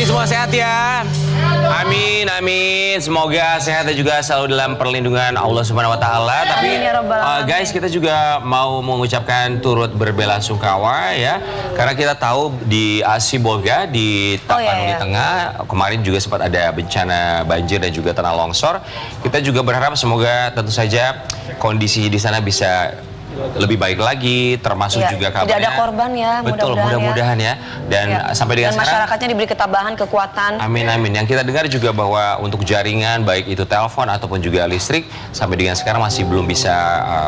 semua sehat ya. Amin, amin. Semoga sehat dan juga selalu dalam perlindungan Allah Subhanahu wa taala. Tapi guys, kita juga mau mengucapkan turut berbelasungkawa ya. Karena kita tahu di Asibolga di Tapanuli Tengah kemarin juga sempat ada bencana banjir dan juga tanah longsor. Kita juga berharap semoga tentu saja kondisi di sana bisa lebih baik lagi, termasuk juga kabarnya. Tidak ada korban ya, betul, mudah-mudahan ya. Dan sampai dengan sekarang masyarakatnya diberi ketabahan, kekuatan. Amin, amin. Yang kita dengar juga bahwa untuk jaringan, baik itu telepon ataupun juga listrik, sampai dengan sekarang masih belum bisa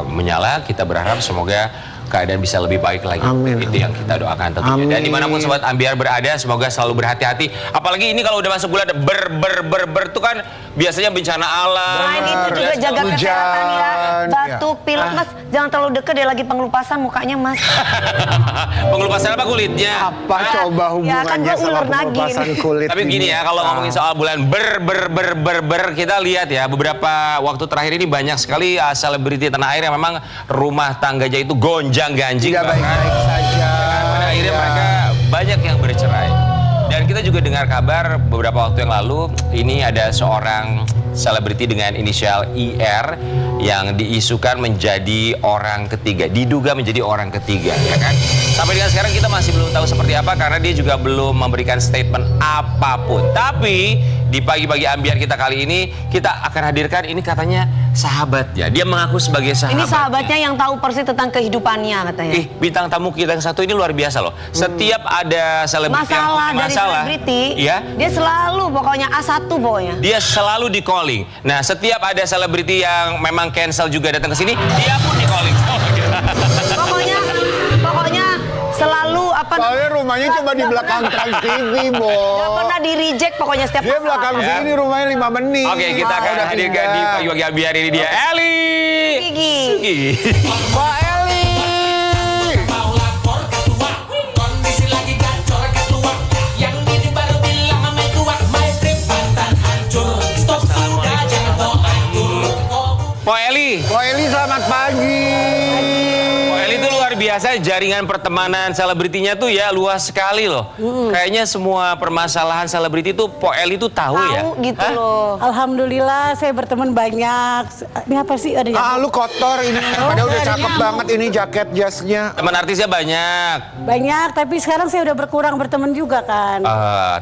menyala. Kita berharap semoga keadaan bisa lebih baik lagi. Amin. Itu yang kita doakan tentunya. Dan dimanapun Sobat Ambiar berada, semoga selalu berhati-hati. Apalagi ini kalau udah masuk bulan ber itu kan biasanya bencana alam. Selain itu juga jaga kesehatan ya. Batuk, pilek, Mas. Jangan terlalu dekat, dia lagi pengelupasan mukanya, Mas. Pengelupasan apa kulitnya? Apa coba hubungannya sama pengelupasan kulit? Tapi gini ya, kalau ngomongin soal bulan ber, kita lihat ya, beberapa waktu terakhir ini banyak sekali selebriti tanah air yang memang rumah tangganya itu gonjang-ganjing. Tidak baik-baik saja. Pada akhirnya mereka banyak yang bercerai. Dan kita juga dengar kabar beberapa waktu yang lalu, ini ada seorang selebriti dengan inisial IR yang diisukan menjadi orang ketiga, diduga menjadi orang ketiga, ya kan? Sampai dengan sekarang kita masih belum tahu seperti apa karena dia juga belum memberikan statement apapun. Tapi di pagi-pagi Ambiar kita kali ini kita akan hadirkan ini katanya sahabatnya. Dia mengaku sebagai sahabatnya. Ini sahabatnya yang tahu persis tentang kehidupannya katanya. Bintang tamu kita yang satu ini luar biasa loh. Setiap ada selebriti yang punya masalah, ya, dia selalu pokoknya A1 pokoknya. Dia selalu di calling. Nah, setiap ada selebriti yang memang cancel juga datang ke sini, dia pun di calling. Pokoknya selalu apa? Soalnya rumahnya cuma di belakang Trans TV, Bo. Gak pernah di reject pokoknya setiap dia belakang sini rumahnya 5 menit. Oke, kita akan hadirkan di pagi-pagi Ambiar ini dia Eli. Gigi. Mbak Eli. Mau lapor ketua, kondisi lagi gacor ketua. Yang ini baru bilang sama tua, my trip Banten hancur. Stop sudah jangan doatur. Po Eli. Po Eli, selamat pagi. Eli itu luar biasa, jaringan pertemanan selebritinya tuh ya luas sekali loh. Kayaknya semua permasalahan selebriti itu Po Eli tuh tahu ya. Gitu loh. Alhamdulillah saya berteman banyak. Ini apa sih adanya? Lu kotor ini. Padahal udah cakep banget ini jaket jasnya. Teman artisnya banyak. Banyak, tapi sekarang saya udah berkurang berteman juga kan.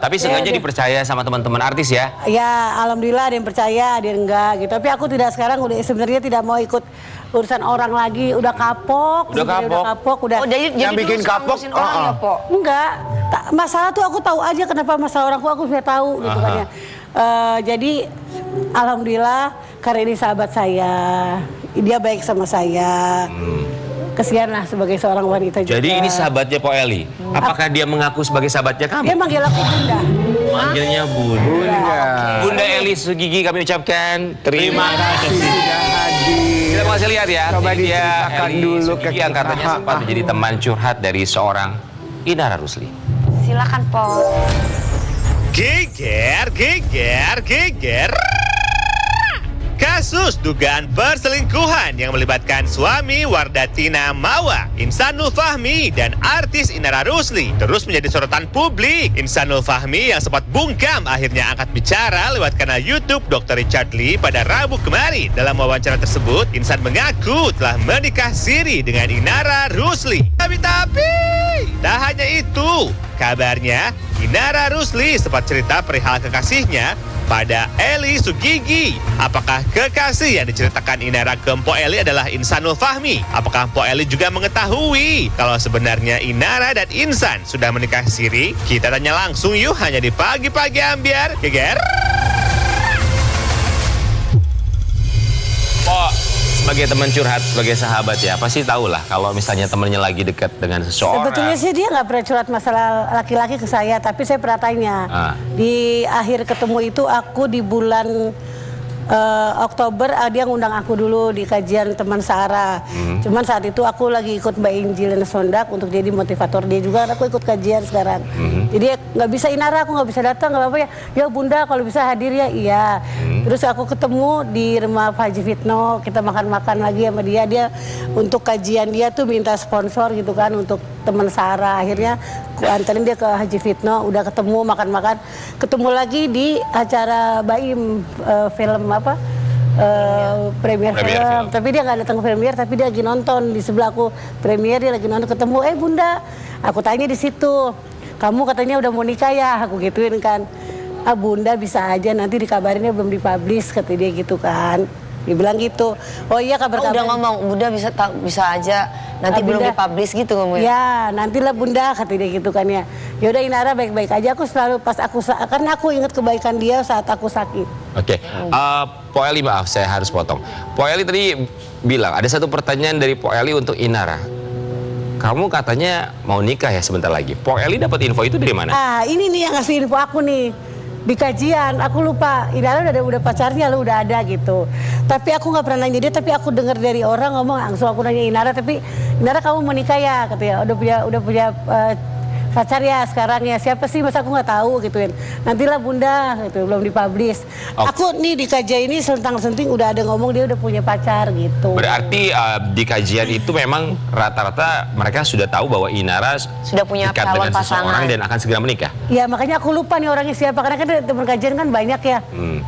Tapi sengaja dipercaya sama teman-teman artis ya? Ya, alhamdulillah ada yang percaya, ada yang enggak gitu. Tapi aku tidak sekarang udah sebenarnya tidak mau ikut urusan orang lagi, udah kapok. Jadi yang bikin kapok orang ya, Po? Enggak. Masalah tuh aku tahu aja kenapa masalah orangku aku sudah tahu gitu kan ya. Jadi alhamdulillah karena ini sahabat saya, dia baik sama saya. Kesian lah sebagai seorang wanita juga. Jadi ini sahabatnya Po Eli. Apakah dia mengaku sebagai sahabatnya kamu? Dia manggil aku Bunda. Manggilnya Bunda. Bunda Eli Sugigi kami ucapkan terima kasih sudah hadir. Kita masih lihat ya. Coba diceritakan dulu ke kita. Yang katanya sempat menjadi teman curhat dari seorang Inara Rusli. Silakan, Po. Geger. Kasus dugaan perselingkuhan yang melibatkan suami Wardatina Mawa, Insanul Fahmi, dan artis Inara Rusli terus menjadi sorotan publik. Insanul Fahmi yang sempat bungkam akhirnya angkat bicara lewat kanal YouTube Dr. Richard Lee pada Rabu kemarin. Dalam wawancara tersebut, Insan mengaku telah menikah siri dengan Inara Rusli. Tapi, tak hanya itu. Kabarnya, Inara Rusli sempat cerita perihal kekasihnya pada Eli Sugigi. Apakah kekasih yang diceritakan Inara ke Mpok Eli adalah Insanul Fahmi? Apakah Mpok Eli juga mengetahui kalau sebenarnya Inara dan Insan sudah menikah siri? Kita tanya langsung yuk, hanya di Pagi-Pagi Ambiar. Geger. Sebagai teman curhat, sebagai sahabat ya, pasti tahu lah kalau misalnya temennya lagi dekat dengan seseorang. Sebetulnya sih dia nggak pernah curhat masalah laki-laki ke saya, tapi saya pernah tanya. Di akhir ketemu itu aku di bulan Oktober dia ngundang aku dulu di kajian teman Sarah. Cuman saat itu aku lagi ikut Mbak Injilin Sondak untuk jadi motivator dia juga. Aku ikut kajian sekarang. Jadi nggak bisa Inara, aku nggak bisa datang, nggak apa-apa ya. Ya Bunda kalau bisa hadir ya, iya. Terus aku ketemu di rumah Pak Haji Fitno, kita makan-makan lagi sama dia. Dia untuk kajian dia tuh minta sponsor gitu kan untuk teman Sarah. Akhirnya aku anterin dia ke Haji Fitno, udah ketemu makan-makan, ketemu lagi di acara Baim film apa? Premier film. Tapi dia nggak datang ke premier, tapi dia lagi nonton di sebelah aku premier, dia lagi nonton, ketemu, Bunda, aku tanya di situ, kamu katanya udah mau nikah ya, aku gituin kan. Bunda bisa aja, nanti dikabarinnya belum dipublish, kata dia gitu kan. Dia bilang gitu. Oh iya kabar-kabar. Udah ngomong, Bunda bisa aja nanti belum Bunda, dipublish gitu ngomongnya. Ya, nantilah Bunda, kata dia gitu kan ya. Yaudah Inara baik-baik aja, aku selalu pas karena aku ingat kebaikan dia saat aku sakit. Oke, Po Eli maaf saya harus potong. Po Eli tadi bilang ada satu pertanyaan dari Po Eli untuk Inara. Kamu katanya mau nikah ya sebentar lagi. Po Eli dapat info itu dari mana? Ini nih yang ngasih info aku nih. Di kajian, aku lupa, Inara udah pacarnya, lu udah ada gitu. Tapi aku nggak pernah nanya dia, tapi aku dengar dari orang ngomong, langsung aku nanya Inara, tapi Inara kamu mau nikah ya, katanya, udah punya pacar ya sekarang ya, siapa sih, masa aku nggak tahu gituin. Nantilah Bunda, gitu, belum dipublish. Aku nih di kajian ini selentang-senting udah ada ngomong dia udah punya pacar gitu. Berarti di kajian itu memang rata-rata mereka sudah tahu bahwa Inara Sudah punya dekat calon dengan seseorang pasangan. dan akan segera menikah. Ya makanya aku lupa nih orangnya siapa, karena kan teman kajian kan banyak ya.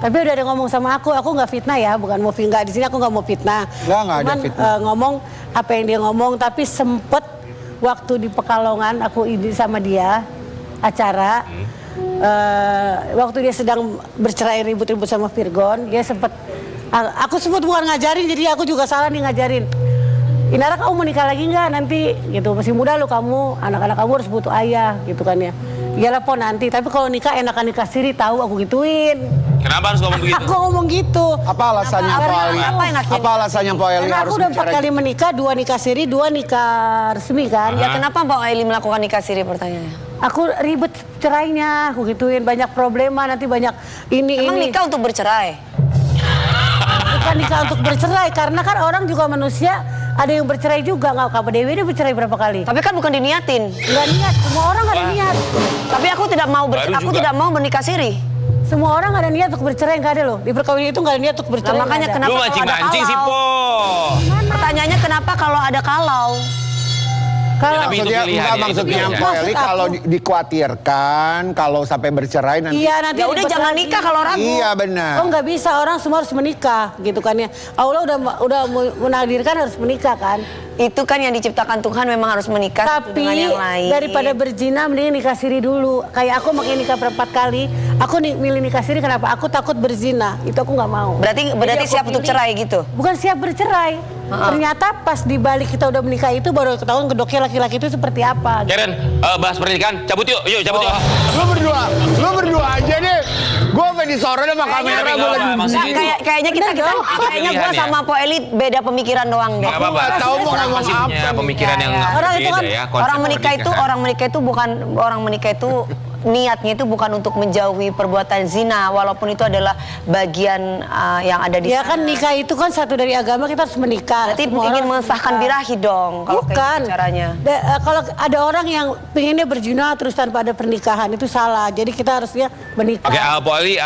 Tapi udah ada ngomong sama aku nggak fitnah ya, bukan mau nggak di sini aku nggak mau fitnah. Nggak ada Cuman, fitnah. ngomong apa yang dia ngomong, tapi sempet waktu di Pekalongan aku ini sama dia acara. Waktu dia sedang bercerai ribut-ribut sama Virgon, dia sempet aku sebut bukan ngajarin, jadi aku juga salah nih ngajarin. Inara kamu mau nikah lagi nggak nanti gitu, masih muda lo kamu, anak-anak kamu harus butuh ayah gitu kan ya. Iyalah Po nanti, tapi kalau nikah enakan nikah siri, tahu aku gituin. Kenapa harus ngomong begitu? Aku ngomong gitu. Apa alasannya Po Eli? Apa enaknya? Apa alasannya Po Eli Karena harus aku udah 4 bicara kali menikah, 2 nikah siri, 2 nikah resmi kan. Ya kenapa Mbak Eli melakukan nikah siri pertanyaannya? Aku ribet cerainya, aku gituin, banyak problema, nanti banyak Emang ini. nikah untuk bercerai? Bukan nikah untuk bercerai, karena kan orang juga manusia, ada yang bercerai juga. Nggak, Kak Dewi dia bercerai berapa kali? Tapi kan bukan diniatin. Nggak niat, semua orang ada niat. Tapi aku tidak mau Baru juga. tidak mau menikah siri. Semua orang ada niat untuk bercerai, nggak ada loh. Di perkawinan itu nggak ada niat untuk bercerai. Nah, makanya nggak ada. Lu Kenapa kalau ada mancing-mancing sih kalau? Po. Pertanyaannya kenapa kalau ada kalau? Kalau tapi itu Maksudnya, pilihan enggak, ya, itu maksudnya pilihan. Po Eli Maksud kalau aku- dikhawatirkan kalau sampai bercerai nanti. iya nanti Ya udah dipercerai. jangan nikah kalau ragu. Iya benar. Oh nggak bisa, orang semua harus menikah gitu kan ya. Allah udah menakdirkan harus menikah kan. Itu kan yang diciptakan Tuhan memang harus menikah satu Tapi dengan yang lain. daripada berzina mending nikah siri dulu. Kayak aku makanya nikah 4 kali, aku milih nikah siri kenapa? Aku takut berzina, itu aku nggak mau. Berarti Jadi aku siap untuk pilih- cerai gitu. Bukan siap bercerai. Ternyata pas dibalik kita udah menikah itu baru ketahuan gedoknya laki-laki itu seperti apa. Karen, bahas pernikahan, cabut yuk, cabut yuk. Lu berdua aja deh. Gue sampai disorot sama kamera. Tapi Gue nggak lagi apa-apa, maksudnya Nah, kayaknya kita Bener dong. kayaknya gua Pilihan ya. sama Po Eli beda pemikiran doang deh. Nggak apa-apa, nggak tahu mau orang ngomong masih punya apa nih. pemikiran yang Orang itu berbeda kan ya. konsep Orang menikah itu orang menikah itu niatnya itu bukan untuk menjauhi perbuatan zina, walaupun itu adalah bagian yang ada di Ya sana. kan nikah itu kan satu dari agama, kita harus menikah. Berarti Semua ingin orang mensahkan menikah. birahi dong kalau kayak Bukan. gitu caranya. Kalau ada orang yang pengennya berzina terus tanpa ada pernikahan itu salah. Jadi kita harusnya menikah. Oke, Po Eli,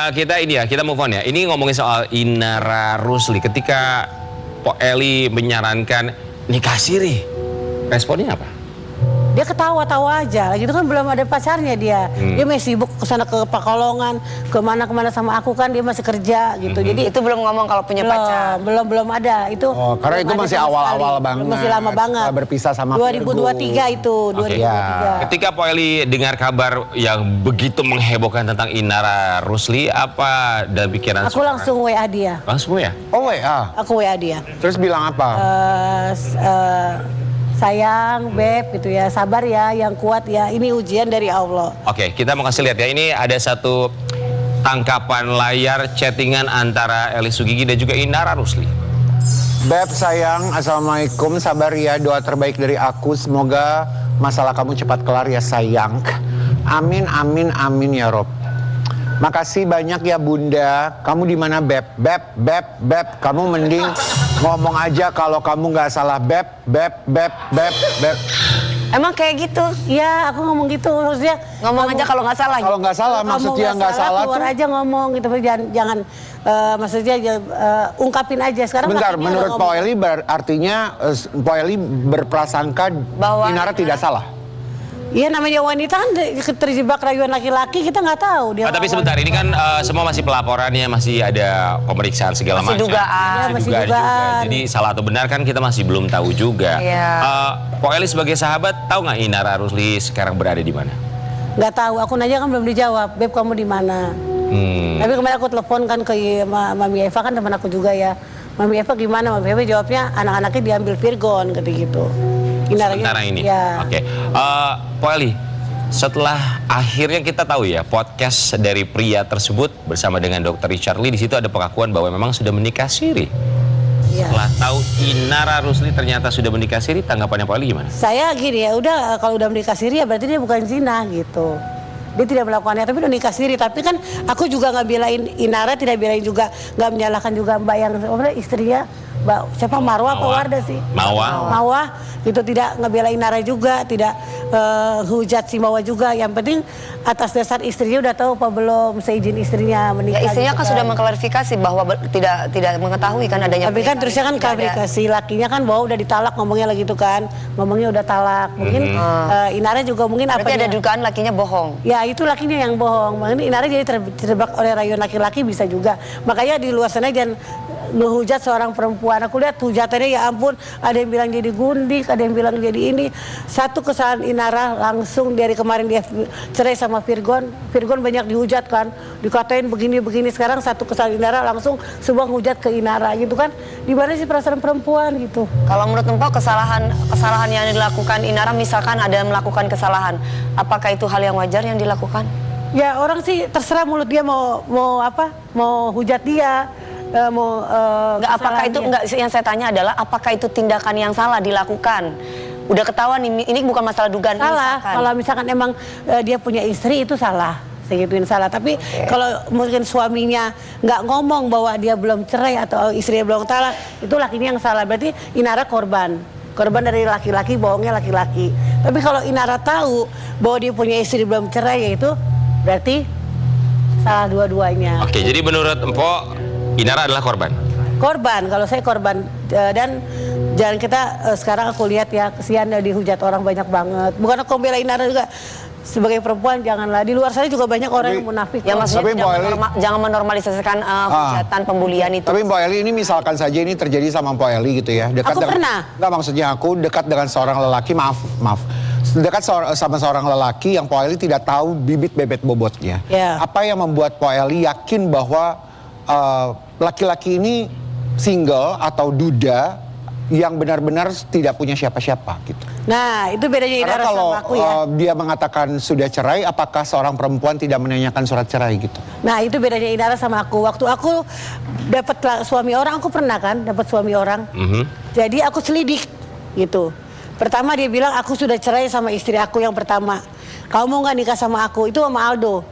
kita move on ya. Ini ngomongin soal Inara Rusli. Ketika Po Eli menyarankan nikah siri, responnya apa? Dia ketawa-tawa aja. Gitu kan belum ada pacarnya dia. Dia masih sibuk kesana ke Pekalongan, kemana-kemana sama aku kan dia masih kerja gitu. Jadi Itu belum ngomong kalau punya pacar. belum ada itu. Oh, karena itu belum ada masih sama awal-awal sekali. banget. Masih lama banget. Setelah berpisah sama 2023 itu, Oke. 2023. Ketika Po Eli dengar kabar yang begitu menghebohkan tentang Inara Rusli, apa dalam pikiran Aku seorang? langsung WA dia. Langsung ya? Oh WA. Aku WA dia. Terus bilang apa? Sayang, Beb gitu ya, sabar ya, yang kuat ya. Ini ujian dari Allah. Oke, kita mau kasih lihat ya. Ini ada satu tangkapan layar chattingan antara Eli Sugigi dan juga Inara Rusli. Beb sayang, assalamualaikum, sabar ya, doa terbaik dari aku, semoga masalah kamu cepat kelar ya sayang. Amin, amin, amin ya Rob. Makasih banyak ya Bunda. Kamu di mana Beb? Beb. Kamu mending ngomong aja kalau kamu nggak salah Beb. Emang kayak gitu. Iya, aku ngomong gitu maksudnya. Ngomong aja kalau nggak salah. Kalau nggak salah, Kamu maksudnya nggak salah keluar tuh. aja ngomong gitu, jangan maksudnya ungkapin aja sekarang. Bentar, lakinya menurut udah Po ngomong. Eli artinya Po Eli berprasangka Bahwa Inara tidak salah. Iya namanya wanita kan terjebak rayuan laki-laki, kita nggak tahu dia. Tapi sebentar, ini kan semua masih pelaporannya, masih ada pemeriksaan segala Masih macam. dugaan. Masih Dugaan juga. dugaan. Jadi salah atau benar kan kita masih belum tahu juga. Iya. Pok Eli sebagai sahabat tahu nggak Inara Rusli sekarang berada di mana? Nggak tahu, aku nanya kan belum dijawab. Beb kamu di mana? Tapi kemarin aku telepon kan ke Mami Eva, kan teman aku juga ya. Mami Eva gimana? Mami Eva jawabnya anak-anaknya diambil Virgon kata gitu. Sementara ini. Ya. Oke. Pok Eli, setelah akhirnya kita tahu ya podcast dari pria tersebut bersama dengan Dr. Richard Lee, di situ ada pengakuan bahwa memang sudah menikah siri. Iya. Setelah tahu Inara Rusli ternyata sudah menikah siri, tanggapannya Pok Eli gimana? Saya gini ya, udah kalau udah menikah siri ya berarti dia bukan zina gitu. Dia tidak melakukannya, tapi udah nikah siri. Tapi kan aku juga nggak belain Inara, tidak belain juga, nggak menyalahkan juga Mbak yang istrinya. Mbak siapa Marwah apa Wardah sih? Mawah itu tidak ngebelain Nara juga, tidak hujat si Mawah juga. Yang penting atas dasar istrinya udah tahu apa belum seizin istrinya menikah. Ya, istrinya gitu kan sudah mengklarifikasi bahwa tidak mengetahui kan adanya. Tapi kan pernikahan terusnya kan itu tidak ada. klarifikasi, lakinya kan bahwa udah ditalak ngomongnya lagi gitu kan. Ngomongnya udah talak. Mungkin Inara juga mungkin Berarti ada dia- dugaan lakinya bohong. Ya itu lakinya yang bohong. Makanya Inara jadi terjebak oleh rayuan laki-laki bisa juga. Makanya di luar sana jangan ngehujat seorang perempuan. Aku lihat hujatannya ya ampun, ada yang bilang jadi gundik, ada yang bilang jadi ini. Satu kesalahan Inara langsung dari kemarin dia cerai sama Virgon. Virgon banyak dihujat kan, dikatain begini-begini. Sekarang satu kesalahan Inara langsung semua ngehujat ke Inara gitu kan. Di mana sih perasaan perempuan gitu? Kalau menurut Empok kesalahan yang dilakukan Inara, misalkan ada melakukan kesalahan, apakah itu hal yang wajar yang dilakukan? Ya orang sih terserah mulut dia mau apa, mau hujat dia. Enggak, apakah itu enggak, yang saya tanya adalah apakah itu tindakan yang salah dilakukan? Udah ketahuan ini bukan masalah dugaan. Salah. misalkan. Kalau misalkan emang dia punya istri itu salah. Segituin salah. Tapi kalau mungkin suaminya nggak ngomong bahwa dia belum cerai atau istrinya belum talak, itu lakinya yang salah. Berarti Inara korban. Korban dari laki-laki, bohongnya laki-laki. Tapi kalau Inara tahu bahwa dia punya istri belum cerai, ya itu berarti salah dua-duanya. Oke, jadi menurut Empok Inara adalah korban. Korban, kalau saya korban. Dan jangan kita sekarang aku lihat ya, kesian ya dihujat orang banyak banget. Bukan aku bela Inara juga, sebagai perempuan janganlah. Di luar sana juga banyak orang yang munafik. Ya maksudnya Tapi Mbak Eli- jangan menormalisasikan hujatan pembulian itu. Tapi Mbak Eli ini misalkan saja ini terjadi sama Mbak Eli gitu ya. Aku pernah. Enggak, maksudnya aku dekat dengan seorang lelaki, maaf. Dekat sama seorang lelaki yang Mbak Eli tidak tahu bibit bebet bobotnya. Ya. Apa yang membuat Mbak Eli yakin bahwa laki-laki ini single atau duda yang benar-benar tidak punya siapa-siapa gitu. Nah, itu bedanya Karena Inara kalau sama aku ya. dia mengatakan sudah cerai, apakah seorang perempuan tidak menanyakan surat cerai gitu? Nah, itu bedanya Inara sama aku. Waktu aku dapat suami orang, aku pernah kan dapat suami orang. Jadi aku selidik gitu. Pertama dia bilang aku sudah cerai sama istri aku yang pertama. Kamu mau nggak nikah sama aku? Itu sama Aldo.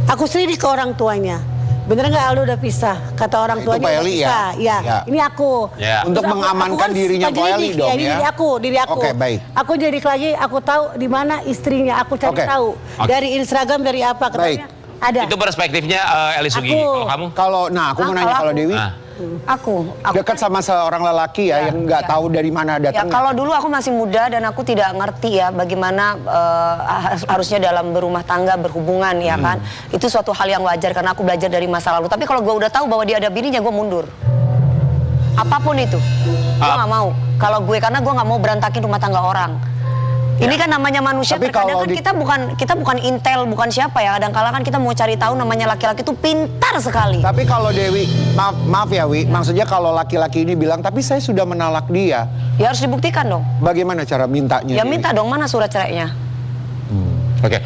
Aku selidik ke orang tuanya. Bener nggak Aldo udah pisah? Kata orang Itu tuanya Pak udah Eli ya? pisah. Ya. Ya. Ini aku. Ya. Untuk Terus mengamankan dirinya suka Pak Eli jelidik. dong Ini ya? diri aku. Oke, baik. Aku jadi lagi, aku tahu di mana istrinya. Aku cari Oke. tahu dari Instagram, dari apa katanya. Ada. Itu perspektifnya Eli Sugigi. Aku. Kalau kamu? Aku mau nanya kalau Dewi Aku dekat sama seorang lelaki ya, yang nggak tahu dari mana Ya, datangnya. kalau dulu aku masih muda dan aku tidak ngerti ya bagaimana harusnya dalam berumah tangga, berhubungan ya kan. Itu suatu hal yang wajar karena aku belajar dari masa lalu. Tapi kalau gue udah tahu bahwa dia ada bininya, gue mundur. Apapun itu, gue nggak mau. Kalau gue, karena gue nggak mau berantakin rumah tangga orang. Ini kan namanya manusia, Tapi terkadang kalau kan kita bukan intel, bukan siapa ya. Kadang-kala kan kita mau cari tahu, namanya laki-laki itu pintar sekali. Tapi kalau Dewi, maaf ya Wi, maksudnya kalau laki-laki ini bilang, tapi saya sudah menalak dia, Ya harus dibuktikan dong. bagaimana cara mintanya? Ya Dewi? minta dong, mana surat cerainya. Oke.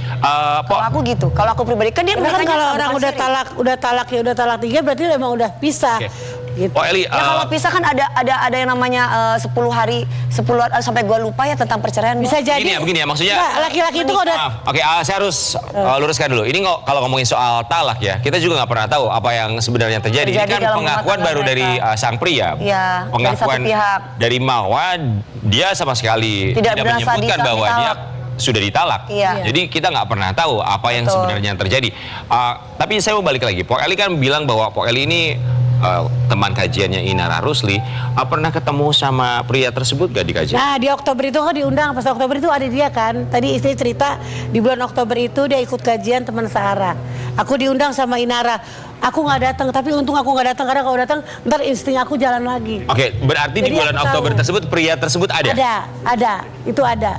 Pok, Kalau aku gitu, kalau aku pribadi kan dia Karena kan bukannya kalau bukan orang udah seri. talak 3 berarti emang udah pisah. Oke. Gitu. Pok Eli, Ya kalau pisah kan ada yang namanya 10 hari sampai gua lupa ya tentang perceraian. Bisa jadi. begini ya, maksudnya. Enggak, laki-laki itu kok udah Maaf. Oke, saya harus luruskan dulu. Ini kalau ngomongin soal talak ya, kita juga nggak pernah tahu apa yang sebenarnya terjadi. Ini Terjadi kan dalam pengakuan rumah tangga baru dari mereka. sang pria. Iya, dari Pengakuan satu pihak. dari Mawa, dia sama sekali Tidak tidak berasa menyebutkan bahwa dia ditalak. sudah ditalak. Iya. Jadi kita nggak pernah tahu apa yang Betul. sebenarnya terjadi. Tapi saya mau balik lagi. Pok Eli kan bilang bahwa Pok Eli ini teman kajiannya Inara Rusli, pernah ketemu sama pria tersebut gak di kajian? Nah di Oktober itu kan diundang, pas Oktober itu ada dia kan. Tadi istri cerita di bulan Oktober itu dia ikut kajian teman Sarah. Aku diundang sama Inara. Aku nggak datang, tapi untung aku nggak datang karena kalau datang ntar insting aku jalan lagi. Oke, berarti di Jadi bulan aku Oktober tahu. tersebut pria tersebut ada? Ada, itu ada.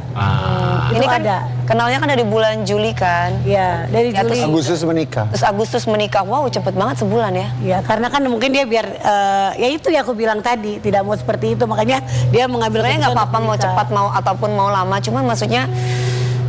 Ini Itu kan ada. kenalnya kan dari bulan Juli kan. Ya dari Ya, Juli. Agustus menikah. Terus Agustus menikah. Wow, cepet banget sebulan ya. Ya karena kan mungkin dia biar ya itu yang aku bilang tadi tidak mau seperti itu, makanya dia mengambil Sebenarnya nggak keputusan apa-apa untuk mau menikah. cepat mau ataupun mau lama, cuman maksudnya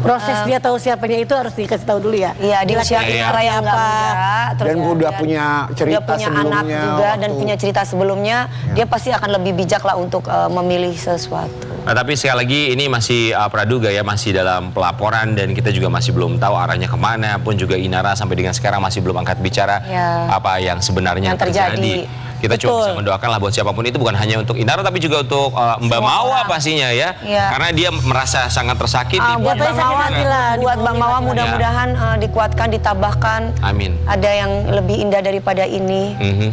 Proses dia tahu siapanya itu harus dikasih tahu dulu ya. iya di usia Laki-laki Inara yang enggak, terus Dan udah punya cerita udah punya anak sebelumnya juga dan waktu- punya cerita sebelumnya, dia pasti akan lebih bijak lah untuk memilih sesuatu. Nah, tapi sekali lagi ini masih praduga ya, masih dalam pelaporan dan kita juga masih belum tahu arahnya kemana. Pun juga Inara sampai dengan sekarang masih belum angkat bicara Ya. apa yang sebenarnya Yang terjadi. terjadi. Kita cuma Betul. bisa mendoakan lah buat siapapun itu, bukan hanya untuk Inara tapi juga untuk Mbak Semua Mawa orang. pastinya ya. Iya. Karena dia merasa sangat tersakiti. Buat Dia Bang sakit Mawa, hati lah, buat Bang Mawa dibohongin mudah-mudahan dikuatkan, ditambahkan. Amin. Ada yang lebih indah daripada ini. Mhm.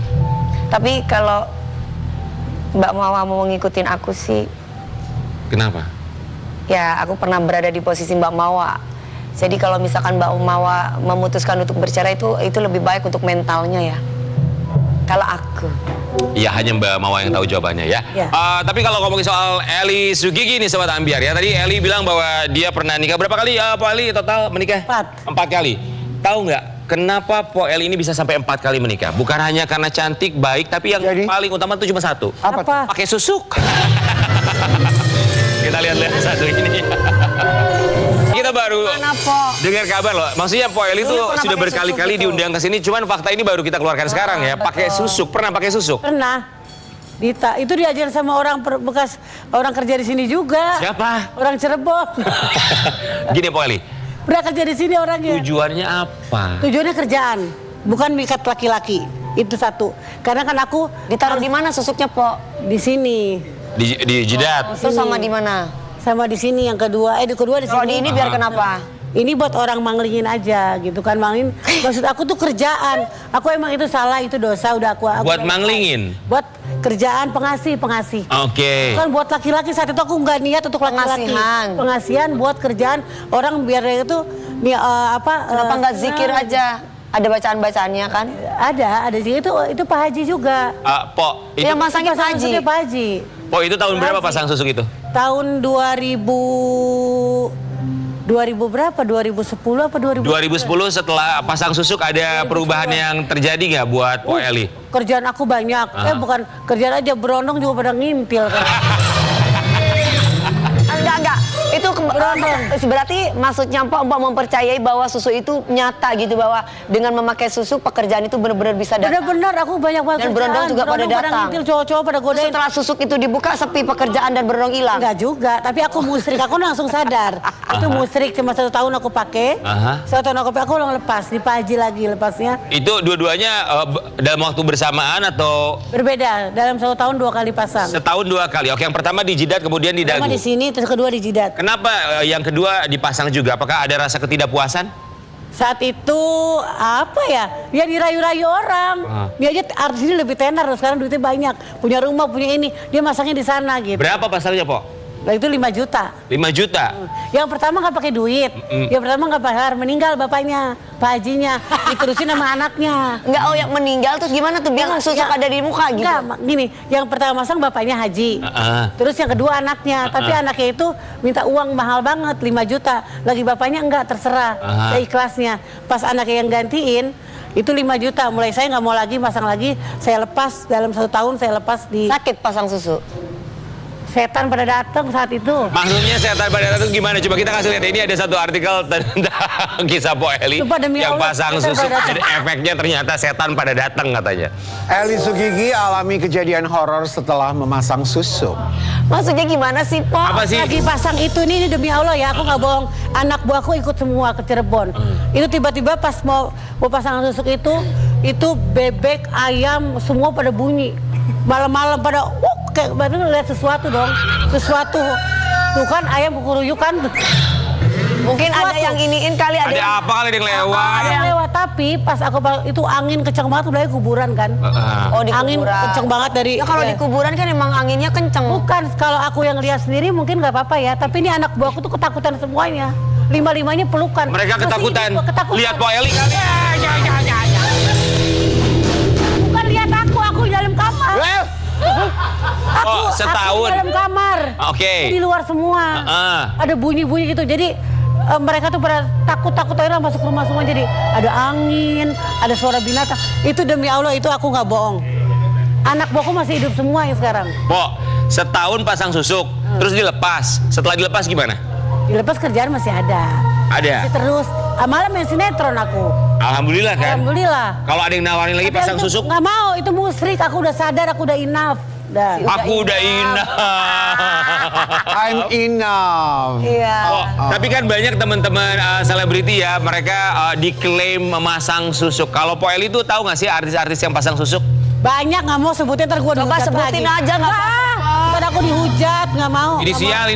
Tapi kalau Mbak Mawa mau ngikutin aku sih, Kenapa? ya aku pernah berada di posisi Mbak Mawa. Jadi kalau misalkan Mbak Mawa memutuskan untuk bercerai itu lebih baik untuk mentalnya ya. Kalau aku. Ya hanya Mbak Mawa yang tahu jawabannya ya. Ya. Tapi kalau ngomongin soal Eli Sugigi nih Sobat Ambiar ya. Tadi Eli bilang bahwa dia pernah nikah berapa kali Po Eli total menikah? 4. 4 kali. Tahu nggak kenapa Po Eli ini bisa sampai 4 kali menikah? Bukan hanya karena cantik, baik, tapi yang Jadi? paling utama itu cuma satu. Apa tuh? Pakai susuk. Kita lihat-lihat satu ini. Kita baru dengar kabar loh. Maksudnya Po Eli itu Dulu pernah sudah pakai berkali-kali susuk itu. diundang ke sini. Cuman fakta ini baru kita keluarkan sekarang ya. Pakai susuk. Pernah pakai susuk? Pernah. Itu diajarin sama orang bekas orang kerja di sini juga. Siapa? Orang Cirebon. Gini Po Eli. Udah kerja di sini orangnya. Tujuannya apa? Tujuannya kerjaan, bukan mikat laki-laki. Itu satu. Karena kan aku Ditaruh di mana susuknya, Po? di sini, Di jidat. Itu sama di mana? sama di sini yang kedua. Di kedua di Kalau sini. di ini biar kenapa? Ini buat orang manglingin aja gitu kan, manglingin. Maksud aku tuh kerjaan. Aku emang itu salah, itu dosa udah aku Buat manglingin? Buat kerjaan pengasih. Oke. Kan buat laki-laki saat itu aku nggak niat untuk laki-laki. Pengasihan. Pengasihan buat kerjaan orang biar dia itu Kenapa nggak zikir aja? Ada bacaan-bacaannya kan? Ada sih itu Pak Haji juga. Po, itu, Yang masangnya Pak Haji. Pak Haji. Po, itu tahun berapa pasang susuk itu? Tahun 2000 berapa? 2010 apa 2000? 2010 setelah pasang susuk ada perubahan yang terjadi nggak buat Po Eli? Kerjaan aku banyak. Bukan kerjaan aja, berondong juga pada ngintil kan. Enggak. Itu berarti maksudnya Mbak mempercayai bahwa susu itu nyata gitu, bahwa dengan memakai susu pekerjaan itu benar-benar bisa datang. Bener-bener aku banyak banget Dan berondong juga pada datang. ngintil, cowok-cowok pada Terus godain. setelah susuk itu dibuka, sepi pekerjaan dan berondong hilang. Enggak juga, tapi aku musrik, aku langsung sadar. Itu musrik cuma 1 tahun aku pakai. Aha. 1 tahun aku pakai, aku ulang lepas, di Pak Haji lagi lepasnya. Itu dua-duanya dalam waktu bersamaan atau Berbeda, dalam 1 tahun 2 kali pasang. setahun 2 kali? Oke, yang pertama di jidat kemudian di Pertama dagu. di sini, terus kedua di jidat. Kenapa yang kedua dipasang juga? Apakah ada rasa ketidakpuasan? Saat itu apa ya? Ya dirayu-rayu orang. Dia aja artis ini lebih tenar loh, sekarang duitnya banyak, punya rumah, punya ini. Dia masangnya di sana gitu. Berapa pasangnya, Po? Nah, itu 5 juta. 5 juta. Yang pertama nggak pakai duit. Yang pertama nggak bayar, meninggal bapaknya, Pak Hajinya, diterusin sama anaknya. Enggak, yang meninggal terus gimana tuh? Biar susuk ada di muka gitu. Enggak, gini, yang pertama masang bapaknya Haji. Terus yang kedua anaknya, tapi anaknya itu minta uang mahal banget, 5 juta. Lagi bapaknya enggak, terserah, saya ikhlasnya. Pas anaknya yang gantiin, itu 5 juta. Mulai saya nggak mau lagi, masang lagi, saya lepas, dalam 1 tahun saya lepas di... Sakit pasang susu. Setan pada datang saat itu. Maksudnya setan pada datang gimana? Coba kita kasih lihat. Ini ada satu artikel tentang kisah Po Eli Sumpah demi yang Allah, pasang setan susuk. pada datang. Dan efeknya ternyata setan pada datang katanya. Eli Sugigi alami kejadian horor setelah memasang susuk. Maksudnya gimana sih, Po? Apa sih? Lagi pasang itu ini demi Allah ya, aku nggak bohong. Anak buahku ikut semua ke Cirebon. Itu tiba-tiba pas mau pasang susuk itu bebek, ayam semua pada bunyi. Malam-malam pada kayak baru lihat sesuatu dong. Sesuatu. Tuh kan ayam kukuruyuk kan. Mungkin ada yang iniin kali, ada Ada yang... apa kali ada yang lewat? Ada yang lewat, tapi pas aku itu angin kenceng banget, udah kuburan kan. Oh, di Angin kuburan. kenceng banget dari. Ya kalau di kuburan kan emang anginnya kenceng. Bukan, kalau aku yang lihat sendiri mungkin nggak apa-apa ya. Tapi ini anak buahku tuh ketakutan semuanya. Lima-limanya pelukan. Mereka Masih ketakutan. hidup, ketakutan. Lihat Po Eli kali. Bukan lihat aku di dalam kamar. Oh, setahun. Aku di dalam kamar. Oke. Di luar semua. Ada bunyi-bunyi gitu. Jadi mereka tuh pada takut-takut akhirnya masuk rumah semua. Jadi ada angin, ada suara binatang. Itu demi Allah, itu aku nggak bohong. Anak buahku masih hidup semua yang sekarang. Po, setahun pasang susuk, terus dilepas. Setelah dilepas gimana? Dilepas kerjaan masih ada. Ada. Masih terus. Malah main sinetron aku. Alhamdulillah kan. Alhamdulillah. Kalau ada yang nawarin lagi Tapi pasang aku susuk, nggak mau, itu musrik. Aku udah sadar, aku udah enough. aku udah enough. I'm enough. Iya. Oh, tapi kan banyak teman-teman selebriti ya, mereka diklaim memasang susuk. Kalau Po Eli tuh tahu nggak sih artis-artis yang pasang susuk? Banyak, nggak mau sebutin, ntar gue Coba sebutin aja, nggak apa-apa. Ntar aku dihujat, nggak mau. Inisial.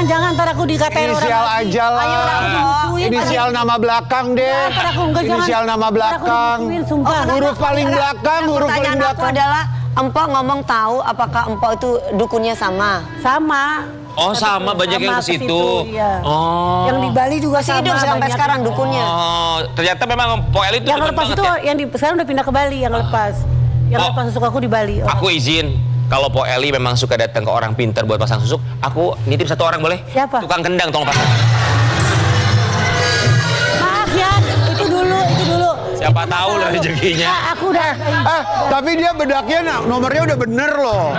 Jangan, ntar aku dikatain orang. Inisial lagi. aja lah. Ayo, aku dimusuhin. Inisial nama belakang deh. Ntar aku enggak, jangan. Inisial nama Ntar aku belakang. dimusuhin, sumpah. Huruf paling belakang, huruf paling Pertanyaan aku belakang. adalah, Empok ngomong tahu apakah Empok itu dukunnya sama? Sama. Oh, sama, banyak yang ke situ. Iya. Oh. Yang di Bali juga Masih sama. hidup sampai banyak. sekarang dukunnya. Oh, ternyata memang Po Eli tuh Yang demen lepas banget itu, ya. yang sekarang udah pindah ke Bali, yang lepas. Yang Oh. lepas susuk aku di Bali. Aku izin, kalau Po Eli memang suka datang ke orang pintar buat pasang susuk, aku nitip satu orang boleh? Siapa? Tukang kendang, tolong pasang. Maaf ya, itu dulu. Siapa tahu lah rezekinya. Aku udah. Tapi dia bedaknya nomornya udah bener loh.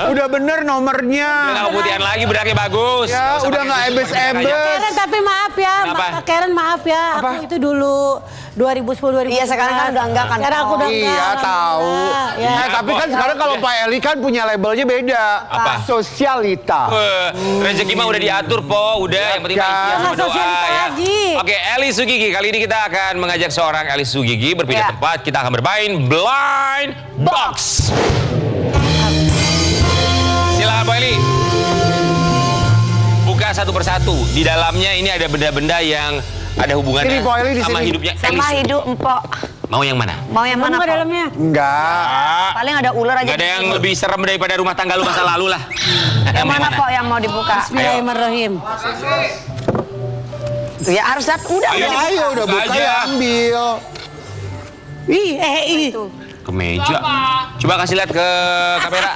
Udah bener nomornya. Udah nggak keputihan lagi, bedaknya bagus. Ya, Nggak usah udah pakai nggak susuk, ebes-ebes. Karen, tapi maaf ya, Kenapa? Karen maaf ya. Apa? Aku itu dulu 2010 2011. Iya, sekarang kan udah enggak kan. Sekarang aku udah enggak. Iya tahu. Ya. Tapi kan sekarang kalau Pak Eli kan punya labelnya beda. Apa? Sosialita. Rezeki mah udah diatur, Po. Udah, yang penting Ya. ikhtiar sama Jangan doa sosialita ya. lagi. Oke, Eli Sugigi. Kali ini kita akan mengajak seorang Eli Sugigi berpindah Ya. tempat. Kita akan bermain Blind Box. Silakan, Po Eli. Buka satu persatu. Di dalamnya ini ada benda-benda yang ada hubungannya Ini, Po Eli di sama sini. hidupnya Eli. Sama hidup Empok. Mau yang mana? Mau yang mana, Mana Pok? dalamnya? Enggak. Paling ada ular aja. Gak ada yang lebih serem daripada rumah tangga lu masa lalu lah. Yang mana, Pok, yang mau dibuka? Bismillahirrahmanirrahim. Ya harus udah Ayo, dibuka. Ayo udah buka aja. ya ambil. Ih. Ke meja. Coba kasih lihat ke kamera.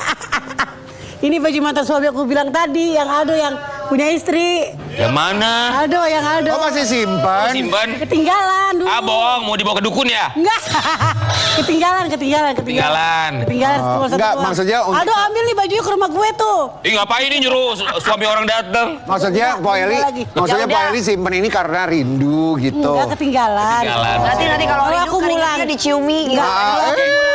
Ini baju mantan suami aku bilang tadi, yang Aldo yang punya istri. Yang mana? Aldo, yang Aldo. Oh masih simpan? Simpan. Ketinggalan dulu. Ah, bohong. Mau dibawa ke dukun ya? Enggak. Ketinggalan. Ketinggalan. Ketinggalan cuma satu enggak, doang. maksudnya untuk- Aldo ambil nih bajunya ke rumah gue tuh. Ih, ngapain ini nyuruh suami orang datang? Maksudnya Po Eli, lagi. maksudnya Ya Po udah. Eli simpen ini karena rindu gitu. Enggak, ketinggalan. Ketinggalan. Nanti kalau Kalau rindu aku keringatnya mulang. diciumi. Enggak. Gitu.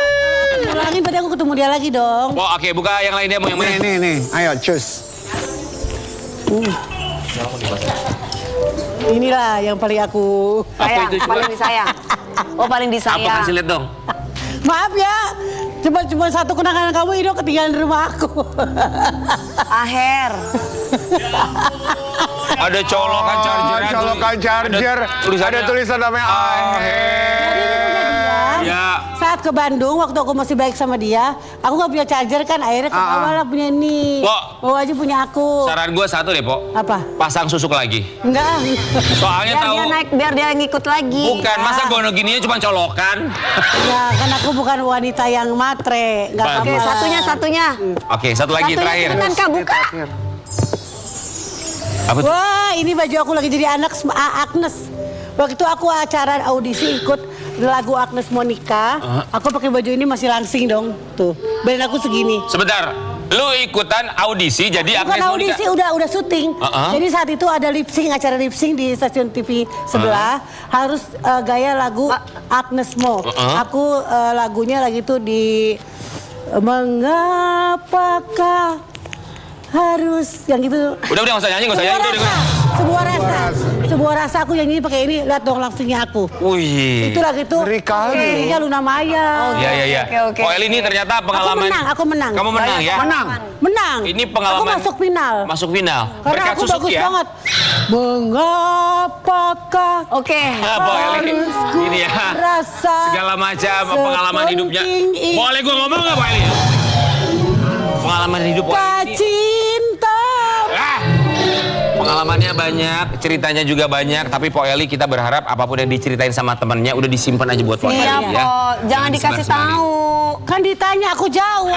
Ulangin berarti aku ketemu dia lagi dong. Oh, oke, buka yang lainnya. Mau yang mana? Nih, ayo cus. Inilah yang paling aku. Sayang, itu coba? paling disayang. Oh, paling disayang. Apa kasih lihat dong? Maaf ya, cuma satu kenangan kamu ini ketinggalan di rumah aku. Aher. Ada colokan charger. Colokan charger. Ada tulisan namanya Aher. Ya. Saat ke Bandung, waktu aku masih baik sama dia, aku nggak punya charger kan, akhirnya ke bawah lah punya ini. Pok. Bawa aja punya aku. Saran gue satu deh, Po. Apa? Pasang susuk lagi. Enggak. Soalnya Biar tahu. dia naik, biar dia ngikut lagi. Bukan, masa gono gininya cuma colokan. Ya, kan aku bukan wanita yang matre. Enggak Bagus. Oke, apa-apa. satunya. Oke, satu lagi Satunya terakhir. cepetan, Kak, buka. Apa tuh? Wah, ini baju aku lagi jadi anak Agnes. Waktu itu aku acara audisi ikut lagu Agnes Monica. Aku pakai baju ini masih langsing dong. Tuh, badan aku segini. Sebentar. Lu ikutan audisi jadi Bukan Agnes Monica. audisi, udah syuting. Jadi saat itu ada lip sync, acara lip sync di stasiun TV sebelah. Harus gaya lagu Agnes Mo. Aku lagunya lagi tuh di Mengapakah harus yang gitu. Udah nggak usah nyanyi, nggak usah nyanyi. Semua Udah, rasa, Sebuah rasa aku yang ini pakai ini, lihat dong langsungnya aku. Wih. Itu lagi tuh. Ngeri kali. Ininya Luna Maya. Iya. Oke. Oh, Eli ini ternyata pengalaman. Aku menang. Kamu menang ya? Menang. Ini pengalaman. Aku masuk final. Masuk final. Karena Berkat aku Suzuki bagus ya. banget. Mengapakah Oke. Apa Eli? harusku Ini ya. rasa Segala macam pengalaman hidupnya. sepenting ini. Boleh gue ngomong nggak Pak Eli? Pengalaman hidup Pak Eli ini. Cinta. Ah! Pengalamannya banyak, ceritanya juga banyak, tapi Po Eli kita berharap apapun yang diceritain sama temennya udah disimpan aja buat Po Eli Iya, ya. Po. Jangan dikasih disebar-sebarin. tahu. Kan ditanya aku jawab.